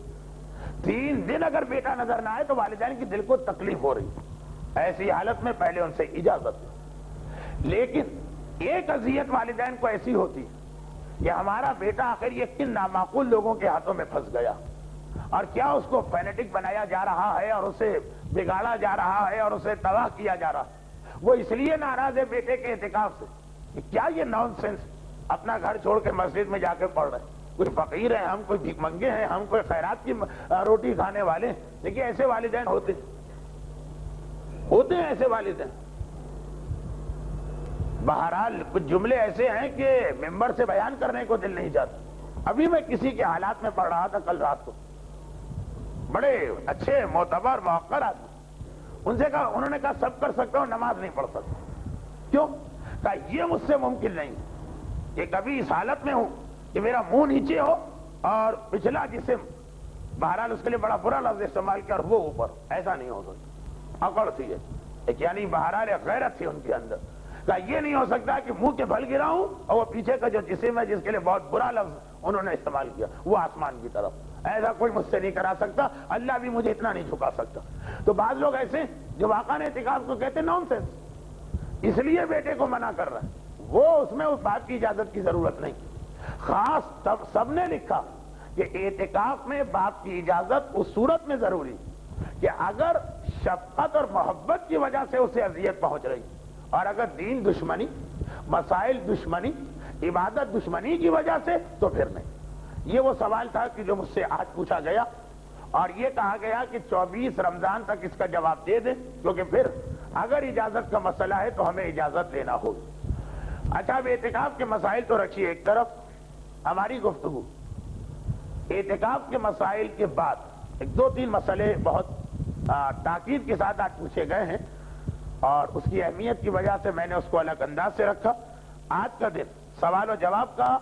3 دن اگر بیٹا نظر نہ آئے تو والدین کی دل کو تکلیف ہو رہی ہے، ایسی حالت میں پہلے ان سے اجازت ہے۔ لیکن ایک اذیت والدین کو ایسی ہوتی ہے کہ ہمارا بیٹا آخر یہ کن نامعقول لوگوں کے ہاتھوں میں پھنس گیا، اور کیا اس کو فینیٹک بنایا جا رہا ہے اور اسے بگاڑا جا رہا ہے اور اسے تباہ کیا جا رہا ہے۔ وہ اس لیے ناراض ہے بیٹے کے اعتکاف سے کہ کیا یہ نان سینس، اپنا گھر چھوڑ کے مسجد میں جا کے پڑھ رہے ہیں، کوئی فقیر ہیں ہم، کوئی بھیک منگے ہیں ہم، کوئی خیرات کی روٹی کھانے والے ہیں۔ دیکھیے ایسے والدین ہوتے ہیں ایسے والدین۔ بہرحال کچھ جملے ایسے ہیں کہ ممبر سے بیان کرنے کو دل نہیں چاہتا۔ ابھی میں کسی کے حالات میں پڑھ رہا تھا کل رات کو، بڑے اچھے معتبر موقر آدمی، ان سے کہا، انہوں نے کہا سب کر سکتا ہوں نماز نہیں پڑھ سکتا۔ کیوں؟ کہا یہ مجھ سے ممکن نہیں کہ کبھی اس حالت میں ہوں کہ میرا منہ نیچے ہو اور پچھلا جسم، بہرحال اس کے لیے بڑا برا لفظ استعمال کیا، اور وہ اوپر، ایسا نہیں ہو سکتا۔ اکڑ تھی ایک، یعنی بہرحال ایک غیرت تھی ان کے اندر۔ کہا یہ نہیں ہو سکتا کہ منہ کے بھل گرا ہوں اور وہ پیچھے کا جو جسم ہے جس کے لیے بہت برا لفظ انہوں نے استعمال کیا وہ آسمان کی طرف، ایسا کوئی مجھ سے نہیں کرا سکتا، اللہ بھی مجھے اتنا نہیں جھکا سکتا۔ تو بعض لوگ ایسے جو واقعہ اعتکاف کو کہتے ہیں نان سینس، اس لیے بیٹے کو منع کر رہا ہے، وہ اس میں اس بات کی اجازت کی ضرورت نہیں۔ خاص سب نے لکھا کہ اعتکاف میں باپ کی اجازت اس صورت میں ضروری کہ اگر شفقت اور محبت کی وجہ سے اسے اذیت پہنچ رہی، اور اگر دین دشمنی، مسائل دشمنی، عبادت دشمنی کی وجہ سے تو پھر نہیں۔ یہ وہ سوال تھا کہ جو مجھ سے آج پوچھا گیا، اور یہ کہا گیا کہ 24 رمضان تک اس کا جواب دے دیں، کیونکہ پھر اگر اجازت کا مسئلہ ہے تو ہمیں اجازت لینا ہوگی۔ اچھا اب اعتکاف کے مسائل تو رکھیے ایک طرف، ہماری گفتگو اعتکاف کے مسائل کے بعد ایک دو تین مسئلے بہت تاکید کے ساتھ آج پوچھے گئے ہیں، اور اس کی اہمیت کی وجہ سے میں نے اس کو الگ انداز سے رکھا۔ آج کا دن سوال و جواب کا،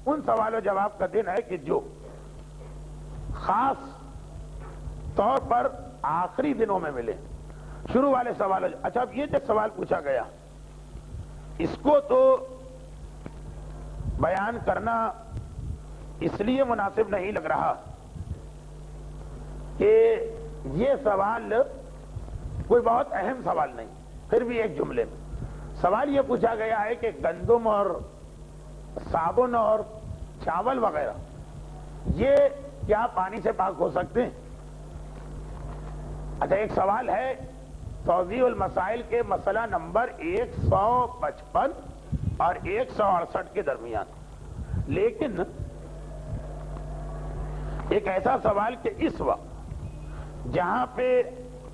ان سوال و جواب کا دن ہے کہ جو خاص طور پر آخری دنوں میں ملے۔ شروع والے سوال، اچھا اب یہ جو سوال پوچھا گیا اس کو تو بیان کرنا اس لیے مناسب نہیں لگ رہا کہ یہ سوال کوئی بہت اہم سوال نہیں، پھر بھی ایک جملے میں سوال یہ پوچھا گیا ہے کہ گندم اور صابن اور چاول وغیرہ یہ کیا پانی سے پاک ہو سکتے ہیں؟ اچھا ایک سوال ہے توضیح المسائل کے مسئلہ نمبر 155 اور 168 کے درمیان، لیکن ایک ایسا سوال کہ اس وقت جہاں پہ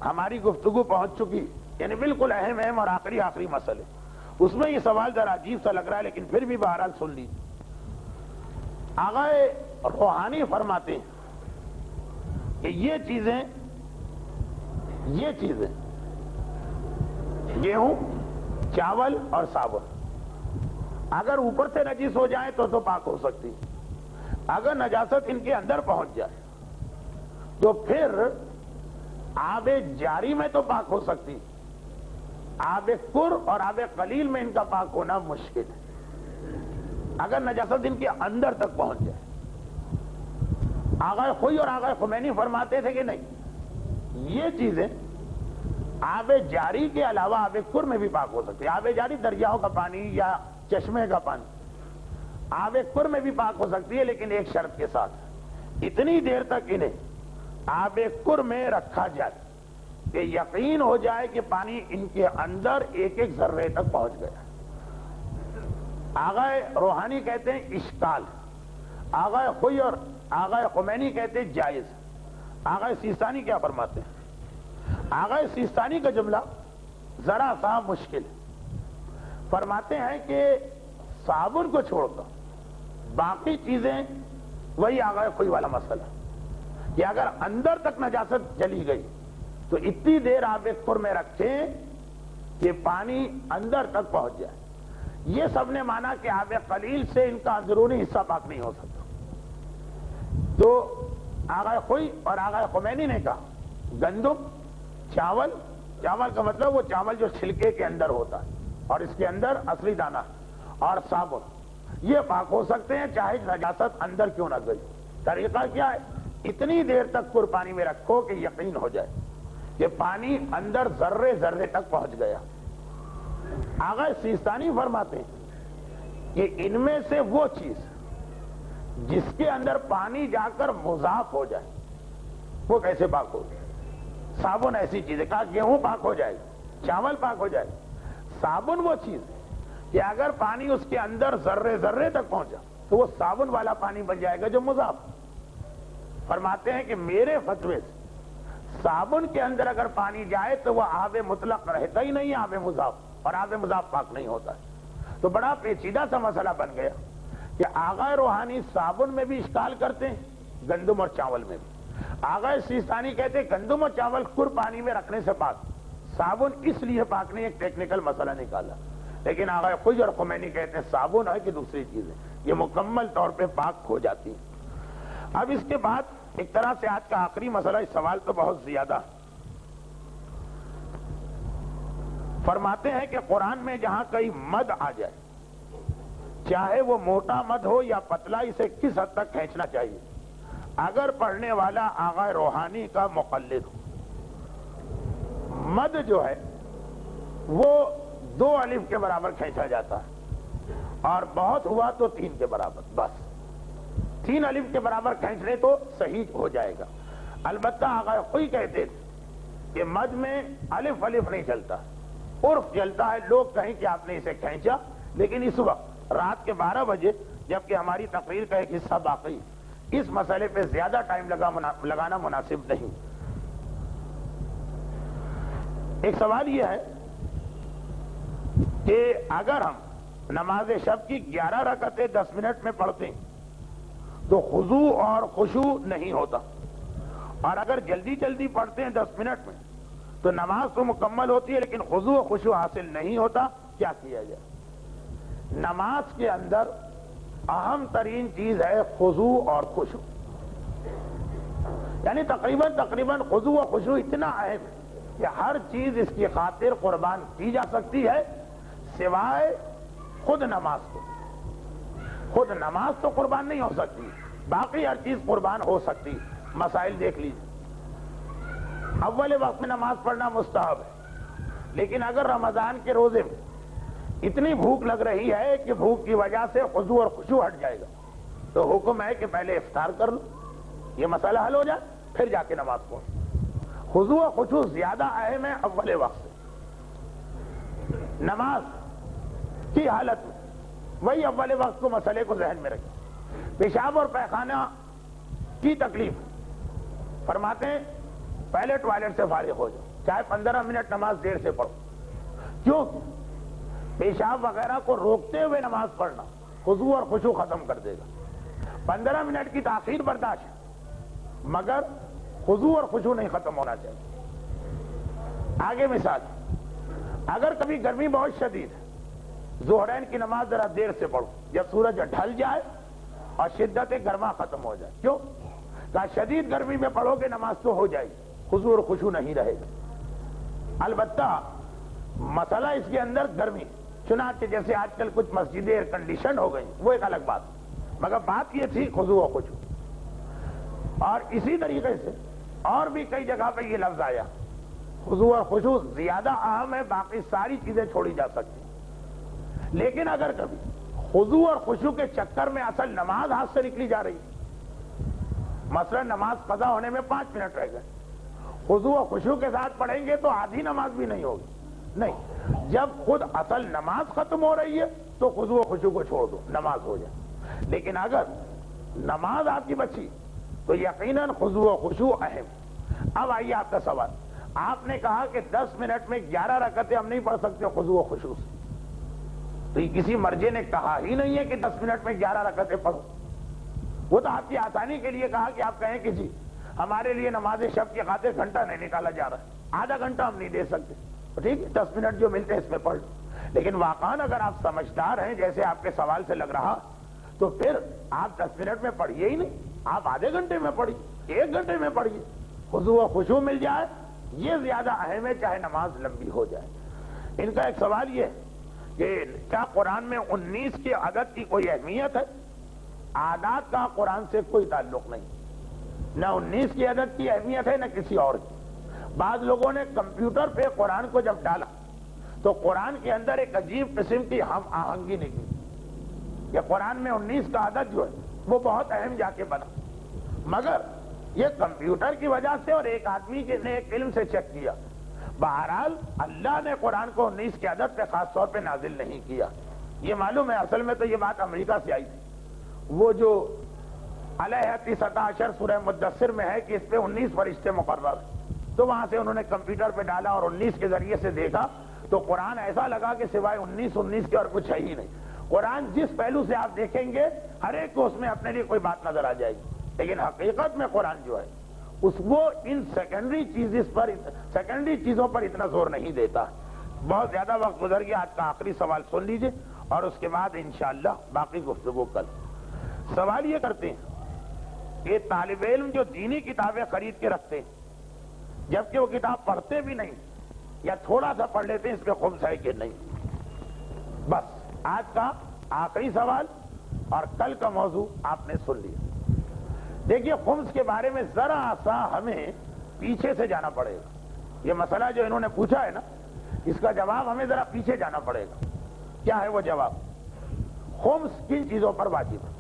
ہماری گفتگو پہنچ چکی، یعنی بالکل اہم اور آخری مسئلے، اس میں یہ سوال ذرا عجیب سا لگ رہا ہے، لیکن پھر بھی بہرحال سن لیجیے۔ آقا روحانی فرماتے ہیں کہ یہ چیزیں گیہوں، چاول اور صابن اگر اوپر سے نجس ہو جائیں تو پاک ہو سکتی، اگر نجاست ان کے اندر پہنچ جائے تو پھر آب جاری میں تو پاک ہو سکتی، آب کر اور آب قلیل میں ان کا پاک ہونا مشکل ہے اگر نجاست ان کے اندر تک پہنچ جائے۔ آغا خوئی اور آغا خمینی فرماتے تھے کہ نہیں، یہ چیزیں آب جاری کے علاوہ آب کر میں بھی پاک ہو سکتی ہے۔ آب جاری دریاؤں کا پانی یا چشمے کا پانی، آب کر میں بھی پاک ہو سکتی ہے، لیکن ایک شرط کے ساتھ، اتنی دیر تک انہیں آب کر میں رکھا جائے کہ یقین ہو جائے کہ پانی ان کے اندر ایک ایک ذرے تک پہنچ گیا۔ آغا روحانی کہتے ہیں اشکال، آغا خوئی اور آغا خمینی کہتے ہیں جائز۔ آغا سیستانی کیا فرماتے ہیں؟ آغا سیستانی کا جملہ ذرا سا مشکل فرماتے ہیں کہ صابن کو چھوڑ کر باقی چیزیں وہی آغا خوئی والا مسئلہ کہ اگر اندر تک نجاست چلی گئی تو اتنی دیر آب کر میں رکھیں کہ پانی اندر تک پہنچ جائے۔ یہ سب نے مانا کہ آب قلیل سے ان کا اندرونی حصہ پاک نہیں ہو سکتا، تو آغا خوئی اور آغا خمینی نے کہا گندم، چاول کا مطلب وہ چاول جو چھلکے کے اندر ہوتا ہے اور اس کے اندر اصلی دانہ، اور صابن یہ پاک ہو سکتے ہیں چاہے نجاست اندر کیوں نہ گئی۔ طریقہ کیا ہے؟ اتنی دیر تک پر پانی میں رکھو کہ یقین ہو جائے کہ پانی اندر ذرے تک پہنچ گیا۔ آغا سیستانی فرماتے ہیں کہ ان میں سے وہ چیز جس کے اندر پانی جا کر مضاف ہو جائے وہ کیسے پاک ہوگی؟ صابن ایسی چیز ہے، کہا گیہوں پاک ہو جائے گا، چاول پاک ہو جائے گا۔ صابن وہ چیز ہے کہ اگر پانی اس کے اندر ذرے تک پہنچا تو وہ صابن والا پانی بن جائے گا جو مضاف۔ فرماتے ہیں کہ میرے فتوے سے صابن کے اندر اگر پانی جائے تو وہ آب مطلق رہتا ہی نہیں، آب مضاف، اور آب مضاف پاک نہیں ہوتا ہے۔ تو بڑا پیچیدہ سا مسئلہ بن گیا کہ آغا روحانی صابن میں بھی اشکال کرتے ہیں، گندم اور چاول میں بھی۔ آغا سیستانی کہتے ہیں گندم اور چاول کر پانی میں رکھنے سے پاک، صابن اس لیے پاک نہیں، ایک ٹیکنیکل مسئلہ نکالا۔ لیکن آغا خوئی اور خمینی کہتے ہیں صابن ہے کہ دوسری چیز ہے، یہ مکمل طور پہ پاک ہو جاتی ہے۔ اب اس کے بعد ایک طرح سے آج کا آخری مسئلہ، اس سوال تو بہت زیادہ، فرماتے ہیں کہ قرآن میں جہاں کئی مد آ جائے، چاہے وہ موٹا مد ہو یا پتلا، اسے کس حد تک کھینچنا چاہیے اگر پڑھنے والا آغا روحانی کا مقلد ہو؟ مد جو ہے وہ 2 الف کے برابر کھینچا جاتا ہے، اور بہت ہوا تو 3 کے برابر، بس 3 الف کے برابر کھینچنے تو صحیح ہو جائے گا۔ البتہ آغا خوئی کہتے تھے کہ مد میں الف نہیں چلتا، عرف چلتا ہے، لوگ کہیں کہ آپ نے اسے کھینچا، لیکن اس وقت رات کے 12 بجے جبکہ ہماری تقریر کا ایک حصہ باقی، اس مسئلے پہ زیادہ ٹائم لگانا مناسب نہیں۔ ایک سوال یہ ہے کہ اگر ہم نماز شب کی 11 رکعتیں 10 منٹ میں پڑھتے ہیں تو خضوع اور خشوع نہیں ہوتا، اور اگر جلدی جلدی پڑھتے ہیں 10 منٹ میں تو نماز تو مکمل ہوتی ہے لیکن خضوع و خشوع حاصل نہیں ہوتا. کیا کیا جائے؟ نماز کے اندر اہم ترین چیز ہے خضوع اور خشوع، یعنی تقریباً خضوع و خشوع اتنا اہم ہے کہ ہر چیز اس کی خاطر قربان کی جا سکتی ہے سوائے خود نماز کو. خود نماز تو قربان نہیں ہو سکتی، باقی ہر چیز قربان ہو سکتی. مسائل دیکھ لیجیے. اول وقت میں نماز پڑھنا مستحب ہے، لیکن اگر رمضان کے روزے میں اتنی بھوک لگ رہی ہے کہ بھوک کی وجہ سے خضوع اور خشوع ہٹ جائے گا تو حکم ہے کہ پہلے افطار کر لو، یہ مسئلہ حل ہو جائے پھر جا کے نماز پڑھو. خضوع و خشوع زیادہ اہم ہے اول وقت سے. نماز کی حالت میں وہی اول وقت کو مسئلے کو ذہن میں رکھیں. پیشاب اور پیخانہ کی تکلیف فرماتے ہیں پہلے ٹوائلٹ سے فارغ ہو جاؤ، چاہے 15 منٹ نماز دیر سے پڑھو. کیوں؟ پیشاب وغیرہ کو روکتے ہوئے نماز پڑھنا خضوع اور خشوع ختم کر دے گا. 15 منٹ کی تاخیر برداشت ہے مگر خضوع اور خشوع نہیں ختم ہونا چاہیے. آگے مثال، اگر کبھی گرمی بہت شدید ہے، ظہرین کی نماز ذرا دیر سے پڑھو جب سورج ڈھل جائے اور شدت گرما ختم ہو جائے. کیوں؟ کہ شدید گرمی میں پڑھو گے نماز تو ہو جائے گی، خضوع اور خشوع نہیں رہے گا. البتہ مسئلہ اس کے اندر گرمی، چنانچہ جیسے آج کل کچھ مسجدیں ایئر کنڈیشن ہو گئی وہ ایک الگ بات، مگر بات یہ تھی خضوع و خشوع. اور اسی طریقے سے اور بھی کئی جگہ پہ یہ لفظ آیا. خضوع اور خشوع زیادہ اہم ہے، باقی ساری چیزیں چھوڑی جا سکتی. لیکن اگر کبھی خضوع اور خشوع کے چکر میں اصل نماز ہاتھ سے نکلی جا رہی، مثلا نماز قضا ہونے میں 5 منٹ رہ گئے، خضوع و خشوع کے ساتھ پڑھیں گے تو آدھی نماز بھی نہیں ہوگی. نہیں، جب خود اصل نماز ختم ہو رہی ہے تو خضوع و خشوع کو چھوڑ دو، نماز ہو جائے. لیکن اگر نماز آپ کی بچی تو یقیناً خضوع و خشوع اہم. اب آئیے آپ کا سوال. آپ نے کہا کہ 10 منٹ میں 11 رکعتیں ہم نہیں پڑھ سکتے خضوع و خشوع سے، تو یہ کسی مرجع نے کہا ہی نہیں ہے کہ 10 منٹ میں 11 رکعتیں پڑھو. وہ تو آپ کی آسانی کے لیے کہا کہ آپ کہیں کہ جی ہمارے لیے نماز شب کی خاطر گھنٹہ نہیں نکالا جا رہا ہے، آدھا گھنٹہ ہم نہیں دے سکتے، ٹھیک ہے 10 منٹ جو ملتے ہیں اس میں پڑھ لو. لیکن واقعاً اگر آپ سمجھدار ہیں جیسے آپ کے سوال سے لگ رہا تو پھر آپ 10 منٹ میں پڑھیے ہی نہیں، آپ آدھے گھنٹے میں پڑھیے، 1 گھنٹے میں پڑھیے. خضوع و خشوع مل جائے یہ زیادہ اہم ہے، چاہے نماز لمبی ہو جائے. ان کا ایک سوال یہ کہ کیا قرآن میں 19 کی عدد کی کوئی اہمیت ہے؟ عادات کا قرآن سے کوئی تعلق نہیں، نہ 19 کی عدد کی اہمیت ہے نہ کسی اور کی. بعض لوگوں نے کمپیوٹر پہ قرآن کو جب ڈالا تو قرآن کے اندر ایک عجیب قسم کی ہم آہنگی نکلی کہ قرآن میں 19 کا عدد جو ہے وہ بہت اہم جا کے بنا، مگر یہ کمپیوٹر کی وجہ سے اور ایک آدمی نے ایک علم سے چیک کیا. بہرحال اللہ نے قرآن کو 19 کی عدد پہ خاص طور پہ نازل نہیں کیا. یہ معلوم ہے اصل میں تو یہ بات امریکہ سے آئی تھی، وہ جو علیہ 17 سورہ مدثر میں ہے کہ اس پہ 19 فرشتے مقرر ہیں، تو وہاں سے انہوں نے کمپیوٹر پہ ڈالا اور 19 کے ذریعے سے دیکھا تو قرآن ایسا لگا کہ سوائے 19 کے اور کچھ ہے ہی نہیں. قرآن جس پہلو سے آپ دیکھیں گے ہر ایک کو اس میں اپنے لیے کوئی بات نظر آ جائے گی، لیکن حقیقت میں قرآن جو ہے وہ ان سیکنڈری چیزوں پر اتنا زور نہیں دیتا. بہت زیادہ وقت گزر گیا، آج کا آخری سوال سن لیجئے اور اس کے بعد انشاءاللہ باقی گفتگو کل. سوال یہ کرتے ہیں کہ طالب علم جو دینی کتابیں خرید کے رکھتے ہیں جبکہ وہ کتاب پڑھتے بھی نہیں یا تھوڑا سا پڑھ لیتے ہیں، اس پہ خمس ہے کہ نہیں؟ بس آج کا آخری سوال اور کل کا موضوع آپ نے سن لیا. دیکھیے خمس کے بارے میں ذرا سا ہمیں پیچھے سے جانا پڑے گا. یہ مسئلہ جو انہوں نے پوچھا ہے نا اس کا جواب ہمیں ذرا پیچھے جانا پڑے گا. کیا ہے وہ جواب؟ خمس کن چیزوں پر واجب ہے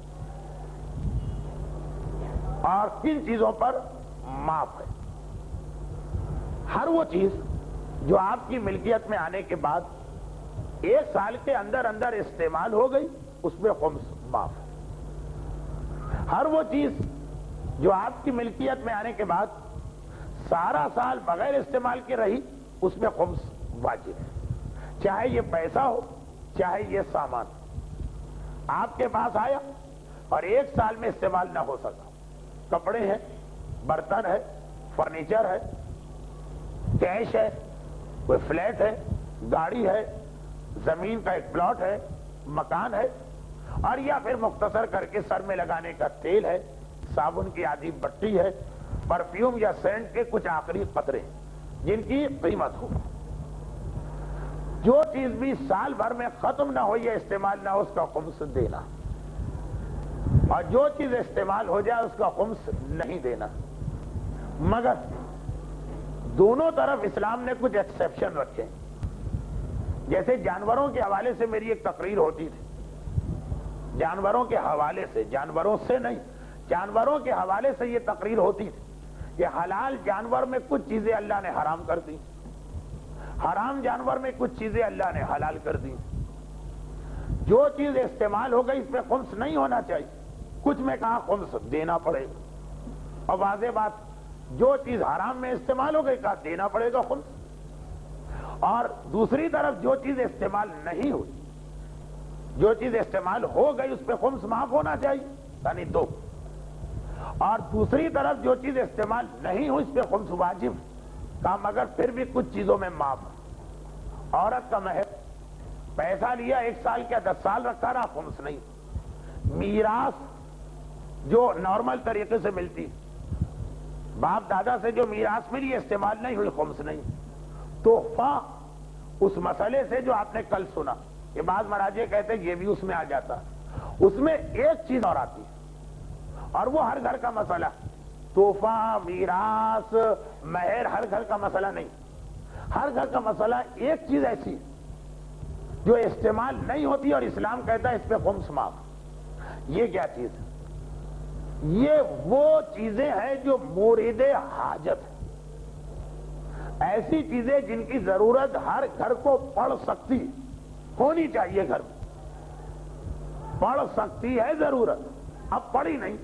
اور کن چیزوں پر معاف ہے؟ ہر وہ چیز جو آپ کی ملکیت میں آنے کے بعد 1 سال کے اندر اندر استعمال ہو گئی اس میں خمس معاف ہے. ہر وہ چیز جو آپ کی ملکیت میں آنے کے بعد سارا سال بغیر استعمال کے رہی اس میں خمس واجب ہے. چاہے یہ پیسہ ہو چاہے یہ سامان. آپ کے پاس آیا اور 1 سال میں استعمال نہ ہو سکا. کپڑے ہیں، برتن ہے، فرنیچر ہے، کیش ہے، کوئی فلیٹ ہے، گاڑی ہے، زمین کا ایک پلاٹ ہے، مکان ہے، اور یا پھر مختصر کر کے سر میں لگانے کا تیل ہے، صابن کی آدھی بٹی ہے، پرفیوم یا سینٹ کے کچھ آخری قطرے جن کی قیمت ہو. جو چیز بھی سال بھر میں ختم نہ ہو یا استعمال نہ ہو اس کا خمس دینا، اور جو چیز استعمال ہو جائے اس کا خمس نہیں دینا. مگر دونوں طرف اسلام نے کچھ ایکسیپشن رکھے. جیسے جانوروں کے حوالے سے میری ایک تقریر ہوتی تھی، جانوروں کے حوالے سے، جانوروں سے نہیں، جانوروں کے حوالے سے یہ تقریر ہوتی تھی کہ حلال جانور میں کچھ چیزیں اللہ نے حرام کر دی، حرام جانور میں کچھ چیزیں اللہ نے حلال کر دی. جو چیز استعمال ہو گئی اس میں خمس نہیں ہونا چاہیے. کچھ میں کہا خمس دینا پڑے گا، اور واضح بات جو چیز حرام میں استعمال ہو گئی کہا دینا پڑے گا خمس. اور دوسری طرف جو چیز استعمال نہیں ہوئی، جو چیز استعمال ہو گئی اس پہ خمس معاف ہونا چاہیے، یعنی 2. اور دوسری طرف جو چیز استعمال نہیں ہوئی اس پہ خمس واجب کہا، مگر پھر بھی کچھ چیزوں میں معاف. عورت کا مہر، پیسہ لیا 1 سال کیا 10 سال رکھا رہا، خمس نہیں. میراث جو نارمل طریقے سے ملتی، باپ دادا سے جو میراث ملی استعمال نہیں ہوئی، خمس نہیں. تحفہ اس مسئلے سے جو آپ نے کل سنا کہ بعض مراجع کہتے ہیں یہ بھی اس میں آ جاتا، اس میں ایک چیز اور آتی ہے اور وہ ہر گھر کا مسئلہ. تحفہ، میراث، مہر ہر گھر کا مسئلہ نہیں. ہر گھر کا مسئلہ ایک چیز ایسی جو استعمال نہیں ہوتی اور اسلام کہتا ہے اس پہ خمس معاف. یہ کیا چیز ہے؟ یہ وہ چیزیں ہیں جو مورد حاجت ہے، ایسی چیزیں جن کی ضرورت ہر گھر کو پڑ سکتی ہونی چاہیے، گھر میں پڑ سکتی ہے ضرورت، اب پڑی نہیں،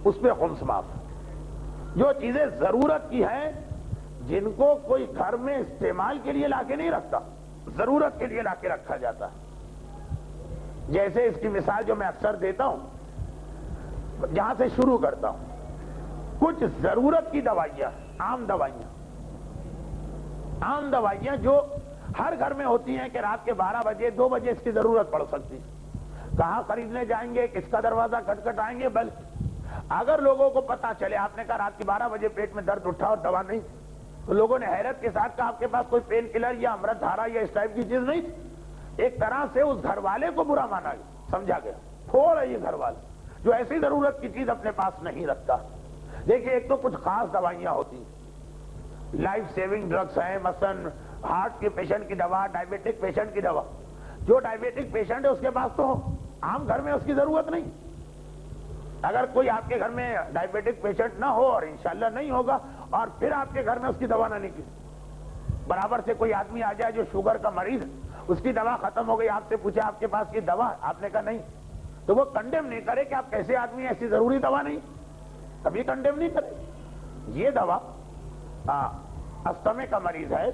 اس پہ خمس معاف. جو چیزیں ضرورت کی ہیں جن کو کوئی گھر میں استعمال کے لیے لا کے نہیں رکھتا، ضرورت کے لیے لا کے رکھا جاتا ہے. جیسے اس کی مثال جو میں اکثر دیتا ہوں، جہاں سے شروع کرتا ہوں، کچھ ضرورت کی دوائیاں، عام دوائیاں جو ہر گھر میں ہوتی ہیں کہ رات کے 12 بجے 2 بجے اس کی ضرورت پڑ سکتی. کہاں خریدنے جائیں گے، کس کا دروازہ کھٹکھٹائیں گے؟ بلکہ اگر لوگوں کو پتا چلے آپ نے کہا رات کے 12 بجے پیٹ میں درد اٹھا اور دوا نہیں، تو لوگوں نے حیرت کے ساتھ کہا آپ کے پاس کوئی پین کلر یا امرت دھارا یا اس ٹائپ کی چیز نہیں تھی. ایک طرح سے اس گھر والے کو برا مانا گیا، سمجھا گیا تھوڑا یہ گھر والا جو ایسی ضرورت کی چیز اپنے پاس نہیں رکھتا. دیکھیں ایک تو کچھ خاص دوائیاں ہوتی ہیں، لائف سیونگ ڈرگس ہیں، مثلا ہارٹ کے پیشنٹ کی دوا، ڈائبیٹک پیشنٹ کی دوا. جو ڈائبیٹک پیشنٹ ہے اس کے پاس تو عام گھر میں اس کی ضرورت نہیں. اگر کوئی آپ کے گھر میں ڈائبیٹک پیشنٹ نہ ہو، اور انشاءاللہ نہیں ہوگا، اور پھر آپ کے گھر میں اس کی دوا نہ نکلی، برابر سے کوئی آدمی آ جائے جو شوگر کا مریض ہے، اس کی دوا ختم ہو گئی، آپ سے پوچھا آپ کے پاس یہ دوا، آپ نے کہا نہیں، تو وہ کنڈیم نہیں کرے کہ آپ کیسے آدمی، ایسی ضروری دوا نہیں، کبھی کنڈیم نہیں کرے. یہ دوا استھمے کا مریض ہے،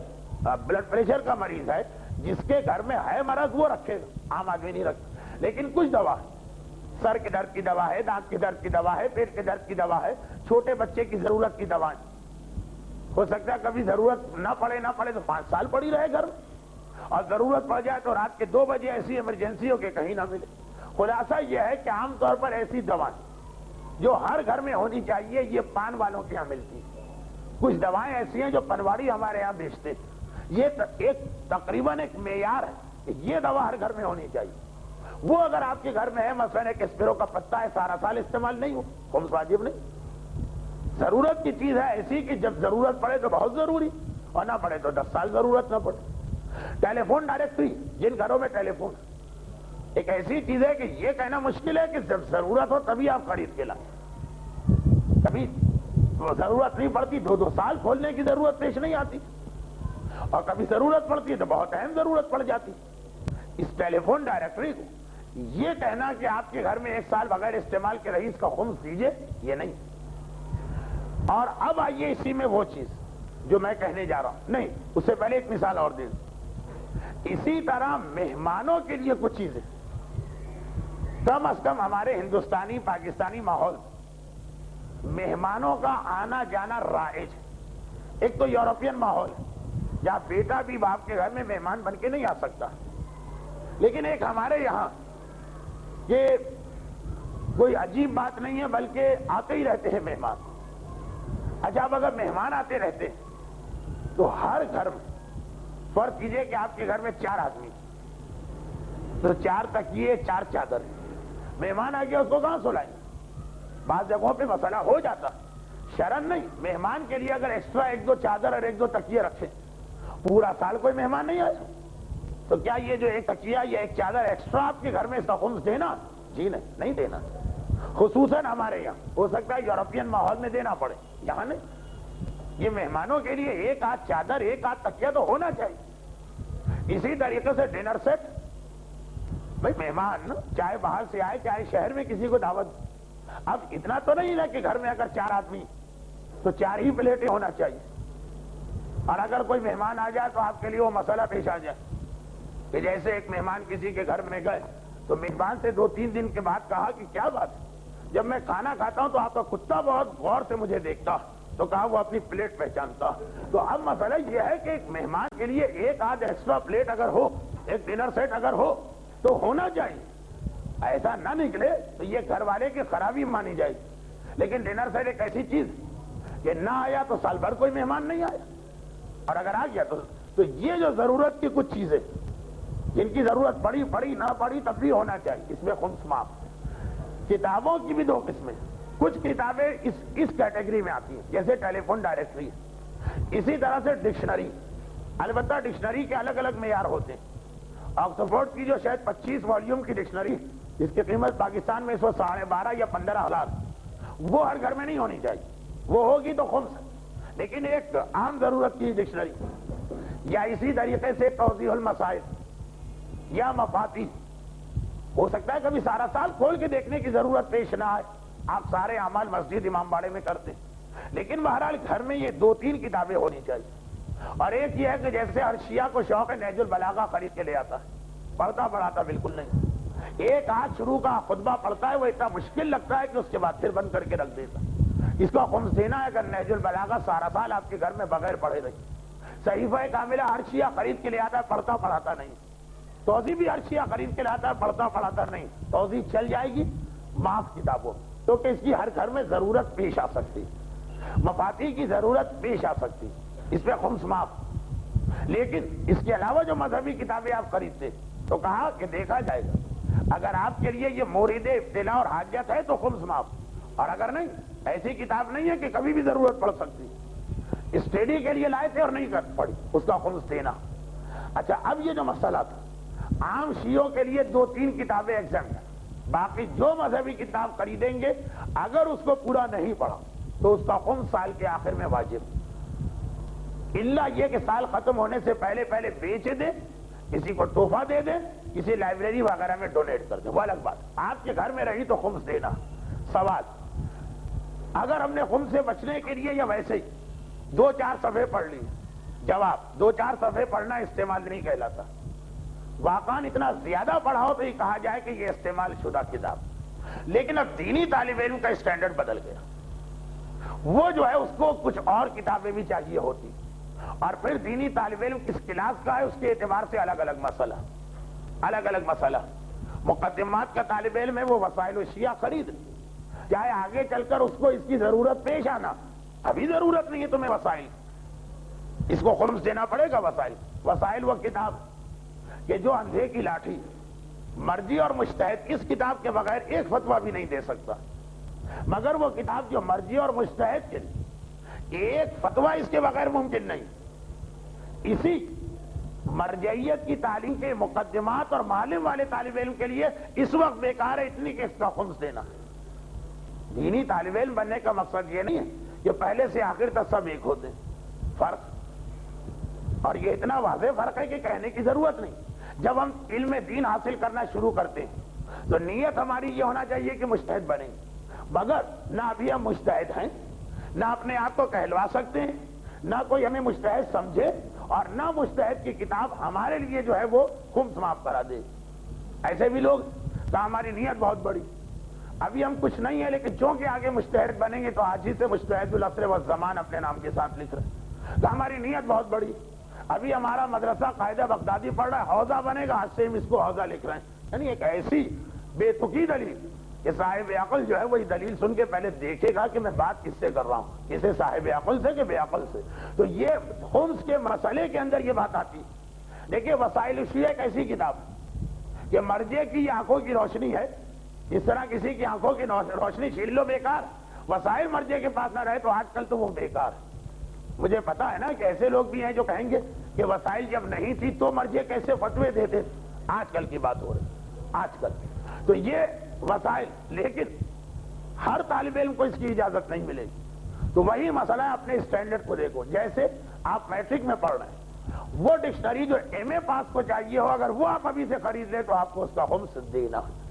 بلڈ پریشر کا مریض ہے، جس کے گھر میں ہے مرض وہ رکھے گا، عام آدمی نہیں رکھتا. لیکن کچھ دوا ہے، سر کے درد کی دوا ہے، دانت کے درد کی دوا ہے، پیٹ کے درد کی دوا ہے، چھوٹے بچے کی ضرورت کی دوا ہے. ہو سکتا ہے کبھی ضرورت نہ پڑے تو 5 سال پڑی رہے گھر، اور ضرورت پڑ جائے تو رات کے 2 بجے ایسی ایمرجنسی ہو کہ کہیں نہ ملے. خلاصہ یہ ہے کہ عام طور پر ایسی دوائیں جو ہر گھر میں ہونی چاہیے یہ پان والوں کے یہاں ملتی. کچھ دوائیں ایسی ہیں جو پنواڑی ہمارے یہاں بیچتے، یہ ایک تقریباً ایک معیار ہے کہ یہ دوا ہر گھر میں ہونی چاہیے. وہ اگر آپ کے گھر میں ہے، مثلا ایک اسپیرو کا پتا ہے، سارا سال استعمال نہیں ہو، خمس واجب نہیں. ضرورت کی چیز ہے ایسی کہ جب ضرورت پڑے تو بہت ضروری، اور نہ پڑے تو 10 سال ضرورت نہ پڑے. ٹیلی فون ڈائریکٹری، جن گھروں میں ٹیلی فون، ایک ایسی چیز ہے کہ یہ کہنا مشکل ہے کہ جب ضرورت ہو تبھی آپ خرید کے لائیں. کبھی ضرورت نہیں پڑتی، 2 سال کھولنے کی ضرورت پیش نہیں آتی، اور کبھی ضرورت پڑتی ہے تو بہت اہم ضرورت پڑ جاتی. اس ٹیلی فون ڈائریکٹری کو یہ کہنا کہ آپ کے گھر میں 1 سال بغیر استعمال کے رہی اس کا خمس دیجئے، یہ نہیں. اور اب آئیے اسی میں وہ چیز جو میں کہنے جا رہا ہوں، نہیں اس سے پہلے ایک مثال اور دے دوں. اسی طرح مہمانوں کے لیے کچھ چیزیں کم از کم ہمارے ہندوستانی پاکستانی ماحول مہمانوں کا آنا جانا رائج. ایک تو یورپین ماحول جہاں بیٹا بھی باپ کے گھر میں مہمان بن کے نہیں آ سکتا، لیکن ایک ہمارے یہاں یہ کوئی عجیب بات نہیں ہے، بلکہ آتے ہی رہتے ہیں مہمان. اچھا، اب اگر مہمان آتے رہتے تو ہر گھر میں فرض کیجئے کہ آپ کے گھر میں 4 آدمی تو 4 تکیے 4 چادر، مہمان آ گیا اس کو کہاں سلائیں؟ بعض جگہوں پہ مسئلہ ہو جاتا، شرم نہیں. مہمان کے لیے اگر ایکسٹرا 1-2 چادر اور 1-2 تکیے رکھیں، پورا سال کوئی مہمان نہیں آیا تو کیا یہ جو 1 تکیہ یا 1 چادر ایکسٹرا آپ کے گھر میں اس کا خمس دینا؟ جی نہیں دینا. خصوصاً ہمارے یہاں ہو سکتا ہے یورپین ماحول میں دینا پڑے، یہاں نہیں. یہ مہمانوں کے لیے 1 آدھ چادر 1 آدھ تکیہ تو ہونا چاہیے. اسی طریقے سے ڈنر سیٹ. بھئی مہمان چاہے باہر سے آئے چاہے شہر میں کسی کو دعوت، اب اتنا تو نہیں ہے کہ گھر میں اگر 4 آدمی تو 4 ہی پلیٹیں ہونا چاہیے. اور اگر کوئی مہمان آ جائے تو آپ کے لیے وہ مسئلہ پیش آ جائے کہ جیسے ایک مہمان کسی کے گھر میں گئے تو میزبان سے 2-3 دن کے بعد کہا کہ کیا بات ہے، جب میں کھانا کھاتا ہوں تو آپ کا کتا بہت غور سے مجھے دیکھتا، تو کہا وہ اپنی پلیٹ پہچانتا. تو اب مسئلہ یہ ہے کہ ایک مہمان کے لیے 1 آدھ ایکسٹرا پلیٹ اگر ہو، ایک ڈنر سیٹ اگر ہو تو ہونا چاہیے. ایسا نہ نکلے تو یہ گھر والے کی خرابی مانی جائے گی. لیکن ڈنر سیٹ ایک ایسی چیز کہ نہ آیا تو سال بھر کوئی مہمان نہیں آیا، اور اگر آ گیا تو یہ جو ضرورت کی کچھ چیزیں جن کی ضرورت پڑی نہ پڑی تب بھی ہونا چاہیے. اس میں خمس معاف. کتابوں کی بھی 2 قسمیں، کچھ کتابیں اس کیٹیگری میں آتی ہیں جیسے ٹیلی فون ڈائریکٹری، اسی طرح سے ڈکشنری. البتہ ڈکشنری کے الگ الگ معیار ہوتے ہیں. آکسفورڈ کی جو شاید 25 والیوم کی ڈکشنری جس کی قیمت پاکستان میں اس وقت 12.5 یا 15,000، وہ ہر گھر میں نہیں ہونی چاہیے. وہ ہوگی تو خمس. لیکن ایک عام ضرورت کی ڈکشنری یا اسی طریقے سے توضیح المسائل یا مفاتی، ہو سکتا ہے کبھی سارا سال کھول کے دیکھنے کی ضرورت پیش نہ آئے، آپ سارے اعمال مسجد امام باڑے میں کرتے، لیکن بہرحال گھر میں یہ 2-3 کتابیں ہونی چاہیے. اور ایک یہ ہے کہ جیسے ہر شیعہ کو شوق ہے نہج البلاغہ خرید کے لے آتا ہے، پڑھتا بالکل نہیں. ایک آدھ شروع کا خطبہ پڑھتا ہے، وہ اتنا مشکل لگتا ہے کہ اس کے بعد پھر بند کر کے رکھ دیتا. اس کا خمس دینا ہے اگر نہج البلاغہ سارا سال آپ کے گھر میں بغیر پڑھے رہی. صحیفہ کاملہ ہر شیعہ خرید کے لے آتا ہے، پڑھتا نہیں. توضیح بھی ہر شیعہ خرید کے لاتا ہے، پڑھتا نہیں. توضیح چل جائے گی معاف کتابوں تو کہ اس کی ہر گھر میں ضرورت پیش آ سکتی، مفاتی کی ضرورت پیش آ سکتی، اس پہ خمس معاف. لیکن اس کے علاوہ جو مذہبی کتابیں آپ خریدتے تو کہا کہ دیکھا جائے گا، اگر آپ کے لیے یہ مورد ابتلا اور حاجت ہے تو خمس معاف، اور اگر نہیں، ایسی کتاب نہیں ہے کہ کبھی بھی ضرورت پڑ سکتی، اسٹڈی کے لیے لائے تھے اور نہیں کر پڑی، اس کا خمس دینا. اچھا، اب یہ جو مسئلہ تھا عام شیعوں کے لیے 2-3 کتابیں ایگزمپٹ ہیں، باقی جو مذہبی کتاب خریدیں گے اگر اس کو پورا نہیں پڑھا تو اس کا خمس سال کے آخر میں واجب، الا یہ کہ سال ختم ہونے سے پہلے بیچ دیں، کسی کو تحفہ دے دیں، کسی لائبریری وغیرہ میں ڈونیٹ کر دیں، وہ الگ بات. آپ کے گھر میں رہی تو خمس دینا. سوال، اگر ہم نے خمس سے بچنے کے لیے یا ویسے ہی 2-4 صفحے پڑھ لی، جواب 2-4 صفحے پڑھنا استعمال نہیں کہلاتا. واقعاً اتنا زیادہ پڑھا ہو تو یہ کہا جائے کہ یہ استعمال شدہ کتاب. لیکن اب دینی طالب علم کا اسٹینڈرڈ بدل گیا، وہ جو ہے اس کو کچھ اور کتابیں بھی چاہیے ہوتی، اور پھر دینی طالب علم کس کلاس کا ہے اس کے اعتبار سے الگ الگ مسئلہ. مقدمات کا طالب علم ہے، وہ وسائل الشیعہ خرید، چاہے آگے چل کر اس کو اس کی ضرورت پیش آنا، ابھی ضرورت نہیں ہے تمہیں وسائل، اس کو خمس دینا پڑے گا. وسائل وہ کتاب کہ جو اندھے کی لاٹھی، مرجی اور مجتہد اس کتاب کے بغیر ایک فتویٰ بھی نہیں دے سکتا، مگر وہ کتاب جو مرجی اور مجتہد کے ایک فتویٰ اس کے بغیر ممکن نہیں. اسی مرجعیت کی تعلیم کے مقدمات اور معلم والے طالب علم کے لیے اس وقت بیکار ہے اتنی کہ اس کا خمس دینا. دینی طالب علم بننے کا مقصد یہ نہیں ہے کہ پہلے سے آخر تک سب ایک ہوتے، فرق، اور یہ اتنا واضح فرق ہے کہ کہنے کی ضرورت نہیں. جب ہم علم دین حاصل کرنا شروع کرتے ہیں تو نیت ہماری یہ ہونا چاہیے کہ مجتہد بنیں، مگر نہ ابھی ہم مجتہد ہیں، نہ اپنے آپ کو کہلوا سکتے ہیں، نہ کوئی ہمیں مجتہد سمجھے، اور نہ مجتہد کی کتاب ہمارے لیے جو ہے وہ خمس معاف کرا دے. ایسے بھی لوگ کہا ہماری نیت بہت بڑی، ابھی ہم کچھ نہیں ہے لیکن چونکہ آگے مجتہد بنیں گے تو آج ہی سے مجتہد العصر والزمان اپنے نام کے ساتھ لکھ رہے ہیں۔ کہا ہماری نیت بہت بڑی، ابھی ہمارا مدرسہ قاعدہ بغدادی پڑھ رہا ہے، حوضہ بنے گا، آج سے ہم اس کو حوضہ لکھ رہے ہیں۔ یعنی ایک ایسی بے تکی دلیل کہ صاحب عقل جو ہے وہی دلیل سن کے پہلے دیکھے گا کہ میں بات کس سے کر رہا ہوں، کسے صاحب عقل سے کہ بے عقل سے۔ تو یہ خمس کے مسئلے کے اندر یہ بات آتی ہے۔ دیکھیے وسائل الشیعہ ایک ایسی کتاب ہے کہ مرجع کی آنکھوں کی روشنی ہے، اس طرح کسی کی آنکھوں کی روشنی چھین لو بیکار، وسائل مرجع کے پاس نہ رہے تو آج کل تو وہ بیکار ہے۔ مجھے پتا ہے نا کہ ایسے لوگ بھی ہیں جو کہیں گے کہ وسائل جب نہیں تھی تو مرجع کیسے فتوے دیتے، آج کل کی بات ہو رہی آج کل۔ تو یہ وسائل، لیکن ہر طالب علم کو اس کی اجازت نہیں ملے گی۔ تو وہی مسئلہ ہے، اپنے اسٹینڈرڈ کو دیکھو۔ جیسے آپ میٹرک میں پڑھ رہے ہیں، وہ ڈکشنری جو ایم اے پاس کو چاہیے ہو، اگر وہ آپ ابھی سے خرید لیں تو آپ کو اس کا خمس دینا ہے۔